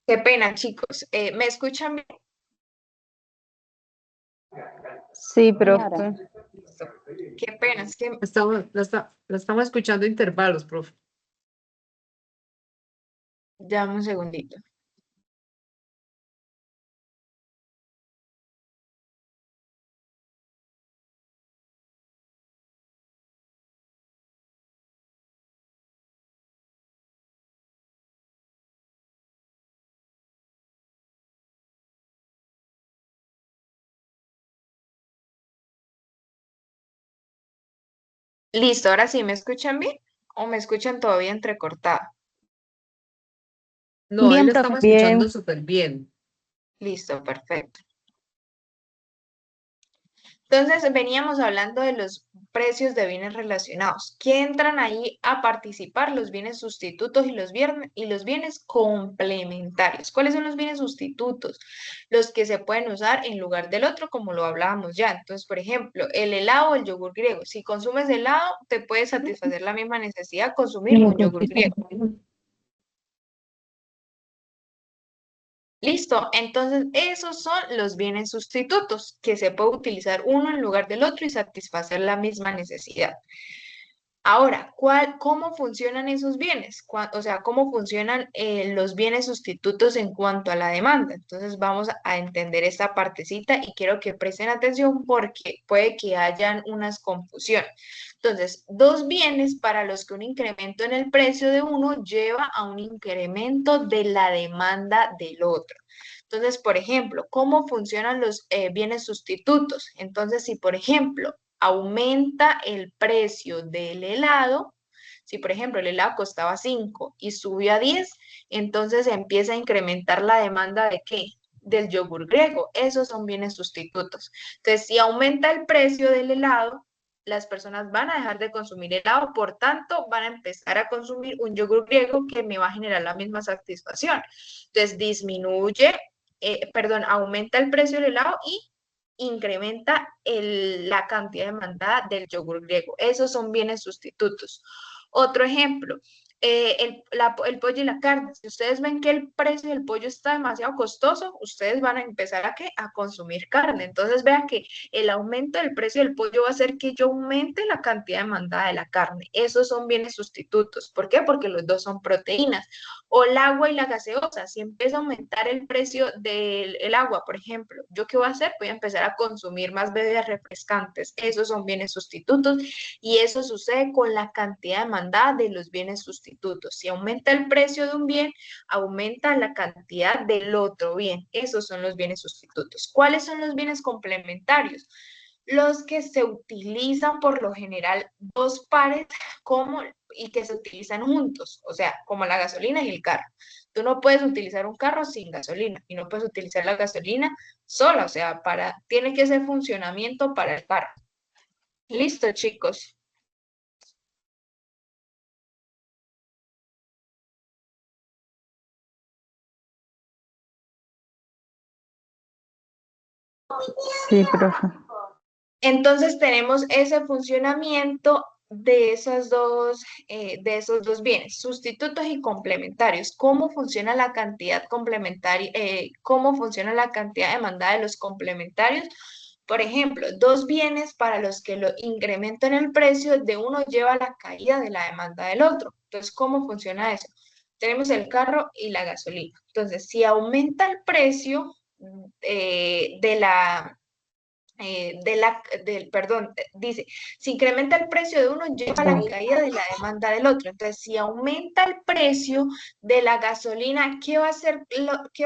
Qué pena, chicos. ¿Me escuchan bien? Sí, Señora, profe. Listo. Qué pena, es que La estamos escuchando intervalos, profe. dame un segundito. Listo, ahora sí, ¿me escuchan bien? ¿O me escuchan todavía entrecortado? No, ahí Bien, lo profe, estamos escuchando bien. súper bien. Listo, perfecto. Entonces, veníamos hablando de los precios de bienes relacionados. ¿Qué entran ahí a participar? Los bienes sustitutos y los bienes complementarios. ¿Cuáles son los bienes sustitutos? Los que se pueden usar en lugar del otro, como lo hablábamos ya. Entonces, por ejemplo, el helado o el yogur griego. Si consumes helado, te puede satisfacer la misma necesidad consumir un yogur griego. Listo, entonces esos son los bienes sustitutos, que se puede utilizar uno en lugar del otro y satisfacer la misma necesidad. Ahora, ¿cómo funcionan esos bienes? O sea, ¿cómo funcionan los bienes sustitutos en cuanto a la demanda? Entonces vamos a entender esta partecita y quiero que presten atención porque puede que hayan unas confusiones. Entonces, dos bienes para los que un incremento en el precio de uno lleva a un incremento de la demanda del otro. Entonces, por ejemplo, ¿cómo funcionan los bienes sustitutos? Entonces, si por ejemplo aumenta el precio del helado, si por ejemplo el helado costaba 5 y subió a 10, entonces empieza a incrementar la demanda de ¿qué? Del yogur griego. Esos son bienes sustitutos. Entonces, si aumenta el precio del helado, las personas van a dejar de consumir helado, por tanto, van a empezar a consumir un yogur griego que me va a generar la misma satisfacción. Entonces, aumenta el precio del helado y incrementa la cantidad demandada del yogur griego. Esos son bienes sustitutos. Otro ejemplo, el pollo y la carne. Si ustedes ven que el precio del pollo está demasiado costoso, ustedes van a empezar a, ¿qué? A consumir carne. Entonces vean que el aumento del precio del pollo va a hacer que yo aumente la cantidad demandada de la carne. Esos son bienes sustitutos. ¿Por qué? Porque los dos son proteínas. O el agua y la gaseosa. Si empieza a aumentar el precio del agua, por ejemplo, ¿yo qué voy a hacer? Voy a empezar a consumir más bebidas refrescantes. Esos son bienes sustitutos y eso sucede con la cantidad demandada de los bienes sustitutos. Si aumenta el precio de un bien, aumenta la cantidad del otro bien. Esos son los bienes sustitutos. ¿Cuáles son los bienes complementarios? Los que se utilizan por lo general dos pares y que se utilizan juntos, o sea, como la gasolina y el carro. Tú no puedes utilizar un carro sin gasolina y no puedes utilizar la gasolina sola, o sea, tiene que ser funcionamiento para el carro. Listo, chicos. Sí, profe. Entonces tenemos ese funcionamiento de esos dos bienes, sustitutos y complementarios. ¿Cómo funciona la cantidad complementaria? ¿Cómo funciona la cantidad demandada de los complementarios? Por ejemplo, dos bienes para los que lo incremento en el precio de uno lleva a la caída de la demanda del otro. Entonces, ¿cómo funciona eso? Tenemos el carro y la gasolina. Entonces, si aumenta el precio de la dice, si incrementa el precio de uno, lleva a la caída de la demanda del otro. Entonces, si aumenta el precio de la gasolina, ¿qué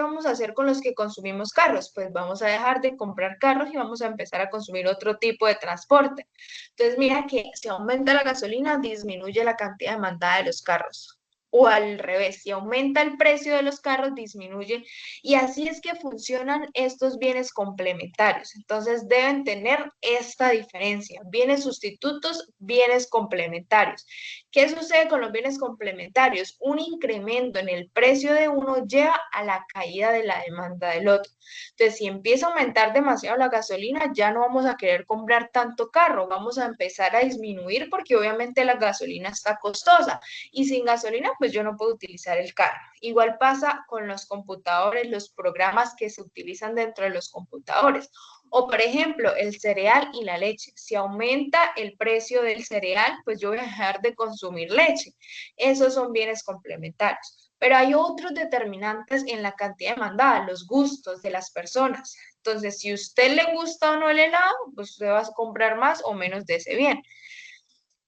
vamos a hacer con los que consumimos carros? Pues vamos a dejar de comprar carros y vamos a empezar a consumir otro tipo de transporte. Entonces, mira que si aumenta la gasolina, disminuye la cantidad demandada de los carros. O al revés, si aumenta el precio de los carros, disminuye. Y así es que funcionan estos bienes complementarios. Entonces deben tener esta diferencia. Bienes sustitutos, bienes complementarios. ¿Qué sucede con los bienes complementarios? Un incremento en el precio de uno lleva a la caída de la demanda del otro. Entonces, si empieza a aumentar demasiado la gasolina, ya no vamos a querer comprar tanto carro, vamos a empezar a disminuir porque obviamente la gasolina está costosa y sin gasolina, pues yo no puedo utilizar el carro. Igual pasa con los computadores, los programas que se utilizan dentro de los computadores. O, por ejemplo, el cereal y la leche. Si aumenta el precio del cereal, pues yo voy a dejar de consumir leche. Esos son bienes complementarios. Pero hay otros determinantes en la cantidad demandada, los gustos de las personas. Entonces, si a usted le gusta o no el helado, pues usted va a comprar más o menos de ese bien.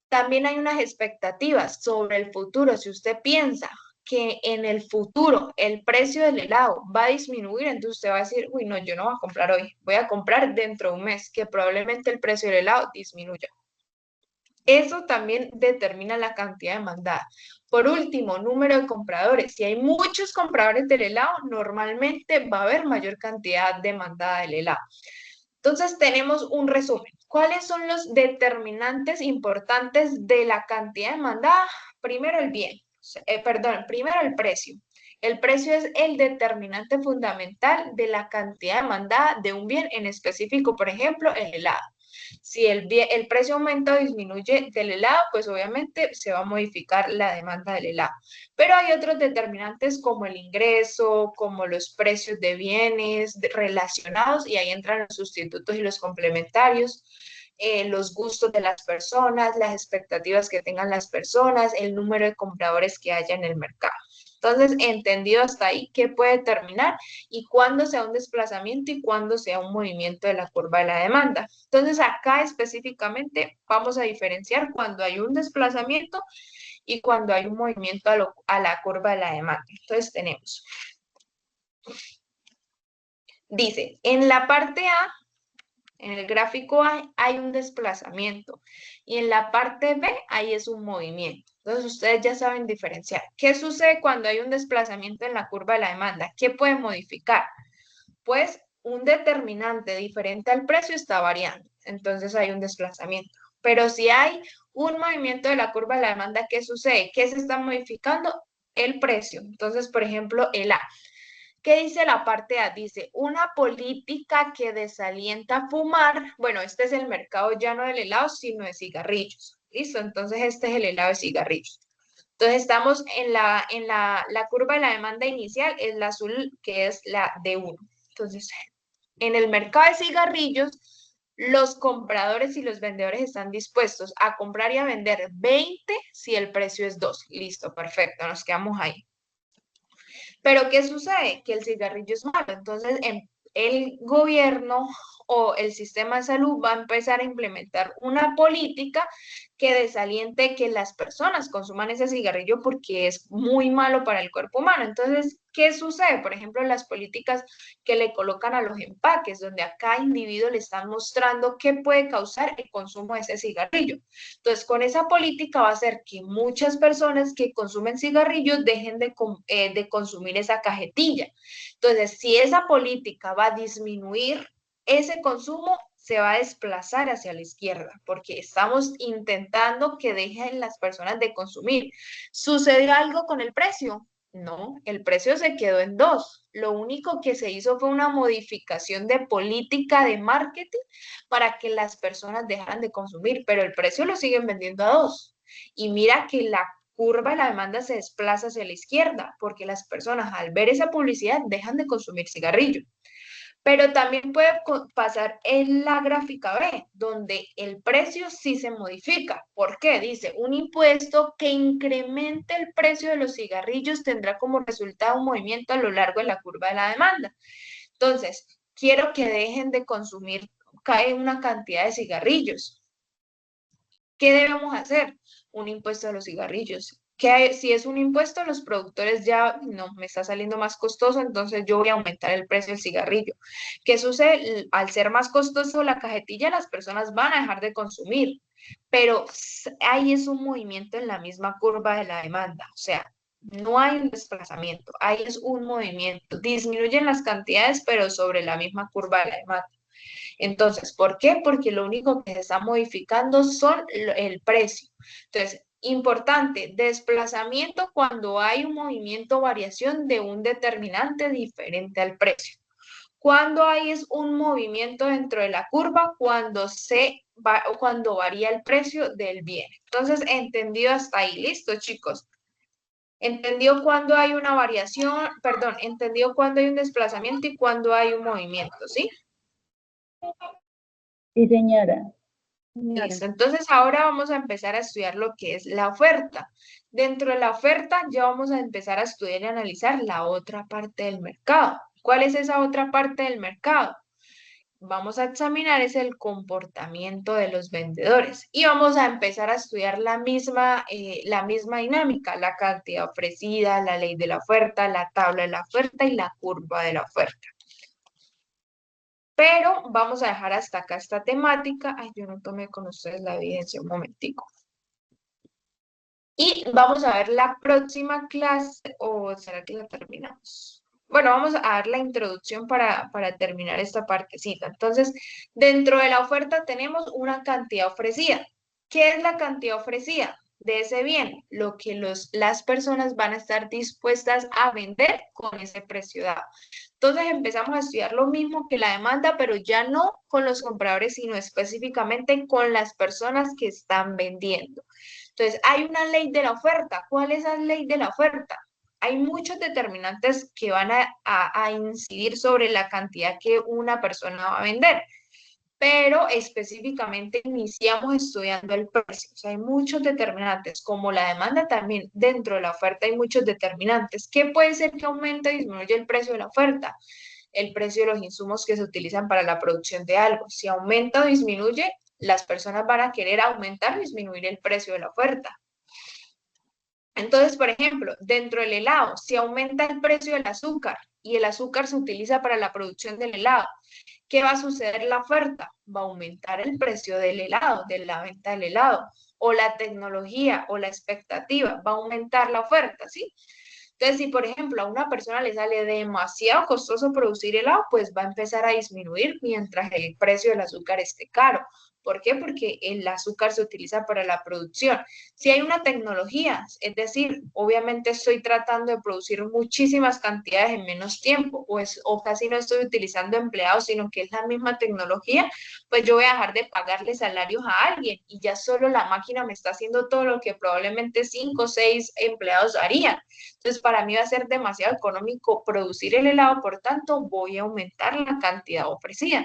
También hay unas expectativas sobre el futuro. Si usted piensa que en el futuro el precio del helado va a disminuir, entonces usted va a decir, uy, no, yo no voy a comprar hoy, voy a comprar dentro de un mes, que probablemente el precio del helado disminuya. Eso también determina la cantidad demandada. Por último, número de compradores. Si hay muchos compradores del helado, normalmente va a haber mayor cantidad demandada del helado. Entonces tenemos un resumen. ¿Cuáles son los determinantes importantes de la cantidad demandada? Primero el bien, primero el precio. El precio es el determinante fundamental de la cantidad demandada de un bien en específico, por ejemplo, el helado. Si el precio aumenta o disminuye del helado, pues obviamente se va a modificar la demanda del helado. Pero hay otros determinantes como el ingreso, como los precios de bienes relacionados, y ahí entran los sustitutos y los complementarios, los gustos de las personas, las expectativas que tengan las personas, el número de compradores que haya en el mercado. Entonces, entendido hasta ahí qué puede determinar y cuándo sea un desplazamiento y cuándo sea un movimiento de la curva de la demanda. Entonces, acá específicamente vamos a diferenciar cuando hay un desplazamiento y cuando hay un movimiento a la curva de la demanda. Entonces, tenemos, dice, en la parte A, en el gráfico A hay un desplazamiento y en la parte B ahí es un movimiento. Entonces ustedes ya saben diferenciar. ¿Qué sucede cuando hay un desplazamiento en la curva de la demanda? ¿Qué puede modificar? Pues un determinante diferente al precio está variando. Entonces hay un desplazamiento. Pero si hay un movimiento de la curva de la demanda, ¿qué sucede? ¿Qué se está modificando? El precio. Entonces, por ejemplo, el A. ¿Qué dice la parte A? Dice, una política que desalienta fumar. Bueno, este es el mercado ya no del helado, sino de cigarrillos. ¿Listo? Entonces, este es el helado de cigarrillos. Entonces, estamos en la curva de la demanda inicial, es la azul, que es la D1. Entonces, en el mercado de cigarrillos, los compradores y los vendedores están dispuestos a comprar y a vender 20 si el precio es 2. Listo, perfecto, nos quedamos ahí. Pero ¿qué sucede? Que el cigarrillo es malo. Entonces, el gobierno o el sistema de salud va a empezar a implementar una política que desaliente que las personas consuman ese cigarrillo porque es muy malo para el cuerpo humano. Entonces, ¿qué sucede? Por ejemplo, las políticas que le colocan a los empaques, donde a cada individuo le están mostrando qué puede causar el consumo de ese cigarrillo. Entonces, con esa política va a hacer que muchas personas que consumen cigarrillos dejen de consumir esa cajetilla. Entonces, si esa política va a disminuir ese consumo, se va a desplazar hacia la izquierda, porque estamos intentando que dejen las personas de consumir. ¿Sucedió algo con el precio? No, el precio se quedó en 2. Lo único que se hizo fue una modificación de política de marketing para que las personas dejaran de consumir, pero el precio lo siguen vendiendo a 2. Y mira que la curva de la demanda se desplaza hacia la izquierda, porque las personas al ver esa publicidad dejan de consumir cigarrillo. Pero también puede pasar en la gráfica B, donde el precio sí se modifica. ¿Por qué? Dice, un impuesto que incremente el precio de los cigarrillos tendrá como resultado un movimiento a lo largo de la curva de la demanda. Entonces, quiero que dejen de consumir, cae una cantidad de cigarrillos. ¿Qué debemos hacer? Un impuesto a los cigarrillos. Que si es un impuesto, los productores ya no me está saliendo más costoso, entonces yo voy a aumentar el precio del cigarrillo. ¿Qué sucede? Al ser más costoso la cajetilla, las personas van a dejar de consumir, pero ahí es un movimiento en la misma curva de la demanda, o sea, no hay un desplazamiento, ahí es un movimiento. Disminuyen las cantidades, pero sobre la misma curva de la demanda. Entonces, ¿por qué? Porque lo único que se está modificando son el precio. Entonces, importante, desplazamiento cuando hay un movimiento o variación de un determinante diferente al precio. Cuando hay es un movimiento dentro de la curva, cuando varía el precio del bien. Entonces, entendido hasta ahí, listo, chicos. Entendió cuando hay una variación, perdón, entendió cuando hay un desplazamiento y cuando hay un movimiento, ¿sí? Sí, señora. Listo, entonces ahora vamos a empezar a estudiar lo que es la oferta. Dentro de la oferta ya vamos a empezar a estudiar y analizar la otra parte del mercado. ¿Cuál es esa otra parte del mercado? Vamos a examinar es el comportamiento de los vendedores y vamos a empezar a estudiar la misma dinámica, la cantidad ofrecida, la ley de la oferta, la tabla de la oferta y la curva de la oferta. Pero vamos a dejar hasta acá esta temática. Ay, yo no tomé con ustedes la evidencia un momentico. Y vamos a ver la próxima clase, o ¿será que la terminamos? Bueno, vamos a ver la introducción para terminar esta partecita. Entonces, dentro de la oferta tenemos una cantidad ofrecida. ¿Qué es la cantidad ofrecida de ese bien? Lo que las personas van a estar dispuestas a vender con ese precio dado. Entonces empezamos a estudiar lo mismo que la demanda, pero ya no con los compradores, sino específicamente con las personas que están vendiendo. Entonces, hay una ley de la oferta. ¿Cuál es la ley de la oferta? Hay muchos determinantes que van a incidir sobre la cantidad que una persona va a vender, pero específicamente iniciamos estudiando el precio. O sea, hay muchos determinantes, como la demanda también dentro de la oferta hay muchos determinantes. ¿Qué puede ser que aumente o disminuya el precio de la oferta? El precio de los insumos que se utilizan para la producción de algo. Si aumenta o disminuye, las personas van a querer aumentar o disminuir el precio de la oferta. Entonces, por ejemplo, dentro del helado, si aumenta el precio del azúcar y el azúcar se utiliza para la producción del helado, ¿qué va a suceder en la oferta? Va a aumentar el precio del helado, de la venta del helado, o la tecnología o la expectativa, va a aumentar la oferta, ¿sí? Entonces, si por ejemplo a una persona le sale demasiado costoso producir helado, pues va a empezar a disminuir mientras el precio del azúcar esté caro. ¿Por qué? Porque el azúcar se utiliza para la producción. Si hay una tecnología, es decir, obviamente estoy tratando de producir muchísimas cantidades en menos tiempo, o casi no estoy utilizando empleados, sino que es la misma tecnología, pues yo voy a dejar de pagarle salarios a alguien y ya solo la máquina me está haciendo todo lo que probablemente 5 o 6 empleados harían. Entonces, para mí va a ser demasiado económico producir el helado, por tanto, voy a aumentar la cantidad ofrecida.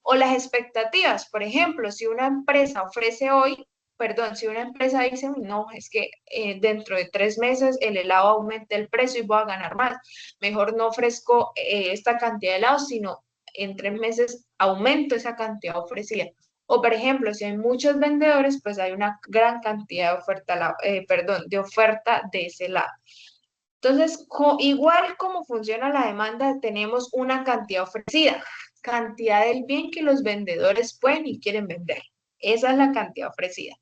O las expectativas, por ejemplo, si una empresa ofrece hoy, perdón, si una empresa dice, no, es que dentro de 3 meses el helado aumenta el precio y voy a ganar más, mejor no ofrezco esta cantidad de helado, sino en 3 meses aumento esa cantidad ofrecida. O, por ejemplo, si hay muchos vendedores, pues hay una gran cantidad de oferta, de oferta de ese lado. Entonces, igual como funciona la demanda, tenemos una cantidad ofrecida, cantidad del bien que los vendedores pueden y quieren vender. Esa es la cantidad ofrecida.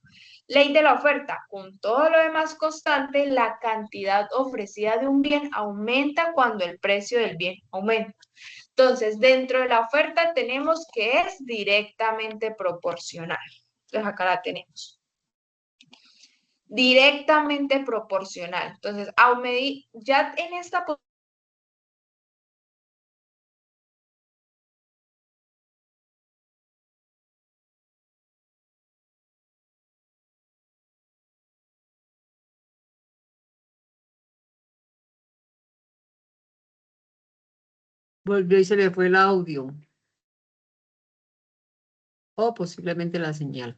Ley de la oferta, con todo lo demás constante, la cantidad ofrecida de un bien aumenta cuando el precio del bien aumenta. Entonces, dentro de la oferta tenemos que es directamente proporcional. Entonces, acá la tenemos directamente proporcional. Entonces, ya en esta Volvió y se le fue el audio. O posiblemente la señal.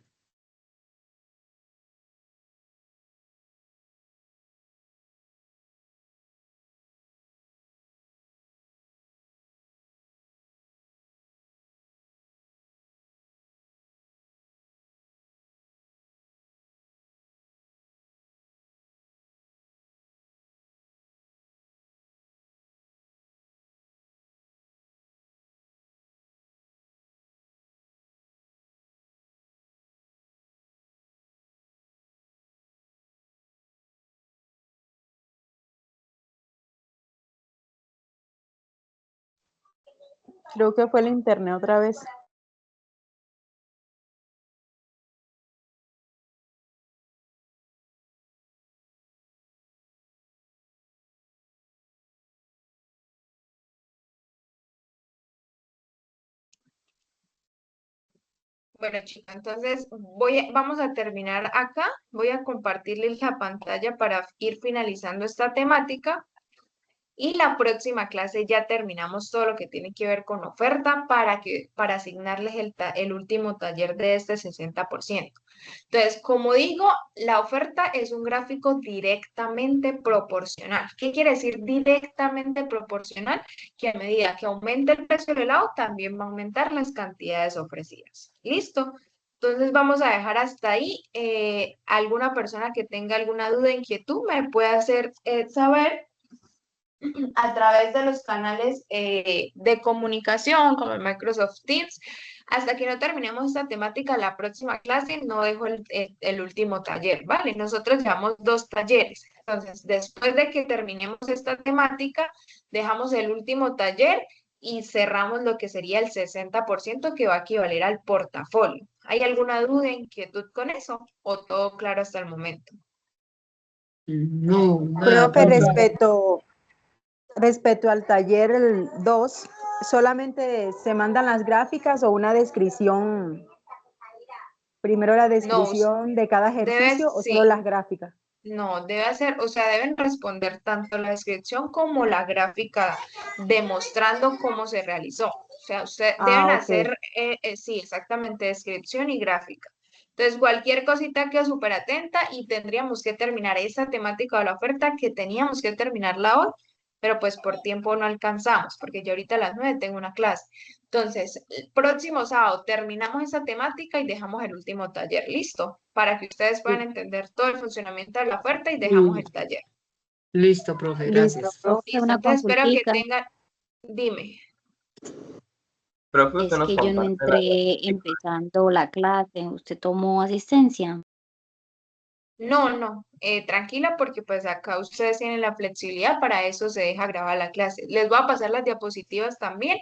Creo que fue el internet otra vez. Bueno, chicas, entonces vamos a terminar acá. Voy a compartirles la pantalla para ir finalizando esta temática. Y la próxima clase ya terminamos todo lo que tiene que ver con oferta para asignarles el último taller de este 60%. Entonces, como digo, la oferta es un gráfico directamente proporcional. ¿Qué quiere decir directamente proporcional? Que a medida que aumenta el precio del helado, también va a aumentar las cantidades ofrecidas. ¿Listo? Entonces vamos a dejar hasta ahí. Alguna persona que tenga alguna duda, inquietud, me puede hacer saber a través de los canales de comunicación como el Microsoft Teams. Hasta que no terminemos esta temática, la próxima clase no dejo el último taller, ¿vale? Nosotros llevamos 2 talleres. Entonces, después de que terminemos esta temática, dejamos el último taller y cerramos lo que sería el 60% que va a equivaler al portafolio. ¿Hay alguna duda, inquietud con eso o todo claro hasta el momento? No, nada, Profe, profe. respecto al taller el 2, ¿solamente se mandan las gráficas o una descripción? Primero la No, descripción de cada debe, ejercicio o solo sí. las gráficas. No, debe hacer, o sea, deben responder tanto la descripción como la gráfica demostrando cómo se realizó. O sea, usted deben Ah, ok. hacer, sí, exactamente, descripción y gráfica. Entonces, cualquier cosita quedo súper atenta y tendríamos que terminar esa temática de la oferta que teníamos que terminarla hoy, pero pues por tiempo no alcanzamos, porque yo ahorita a las 9 tengo una clase. Entonces, el próximo sábado terminamos esa temática y dejamos el último taller listo para que ustedes puedan entender todo el funcionamiento de la oferta y dejamos el taller. Listo, profe, Listo, gracias. profe. Listo, Una entonces espero que consultica, tengan, dime. Profe, usted es nos que yo no comparte la entré diapositiva. empezando la clase, ¿usted tomó asistencia? No, tranquila porque pues acá ustedes tienen la flexibilidad, para eso se deja grabar la clase. Les voy a pasar las diapositivas también,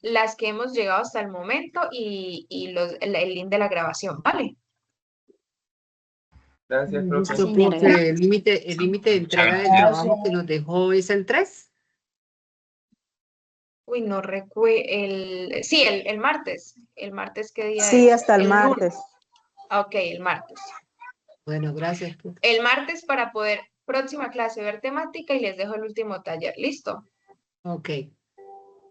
las que hemos llegado hasta el momento y el link de la grabación, ¿vale? Gracias, Sí, profe. Listo, señora, profe. gracias. El límite de entrega del Muchas trabajo que nos dejó es el 3. Uy, no recuerdo, sí, el martes. ¿El martes qué día Sí, es? hasta el El lunes. martes. Ah, ok, el martes. Bueno, gracias, profe. El martes para poder, próxima clase, ver temática y les dejo el último taller. ¿Listo? Ok.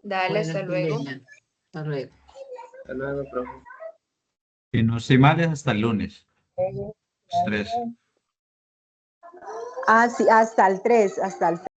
Dale, Bueno, hasta luego. Juliana. Hasta luego. Hasta luego, profe. Si no estoy mal, es hasta el lunes. Los 3. Ah, sí, hasta el 3, hasta el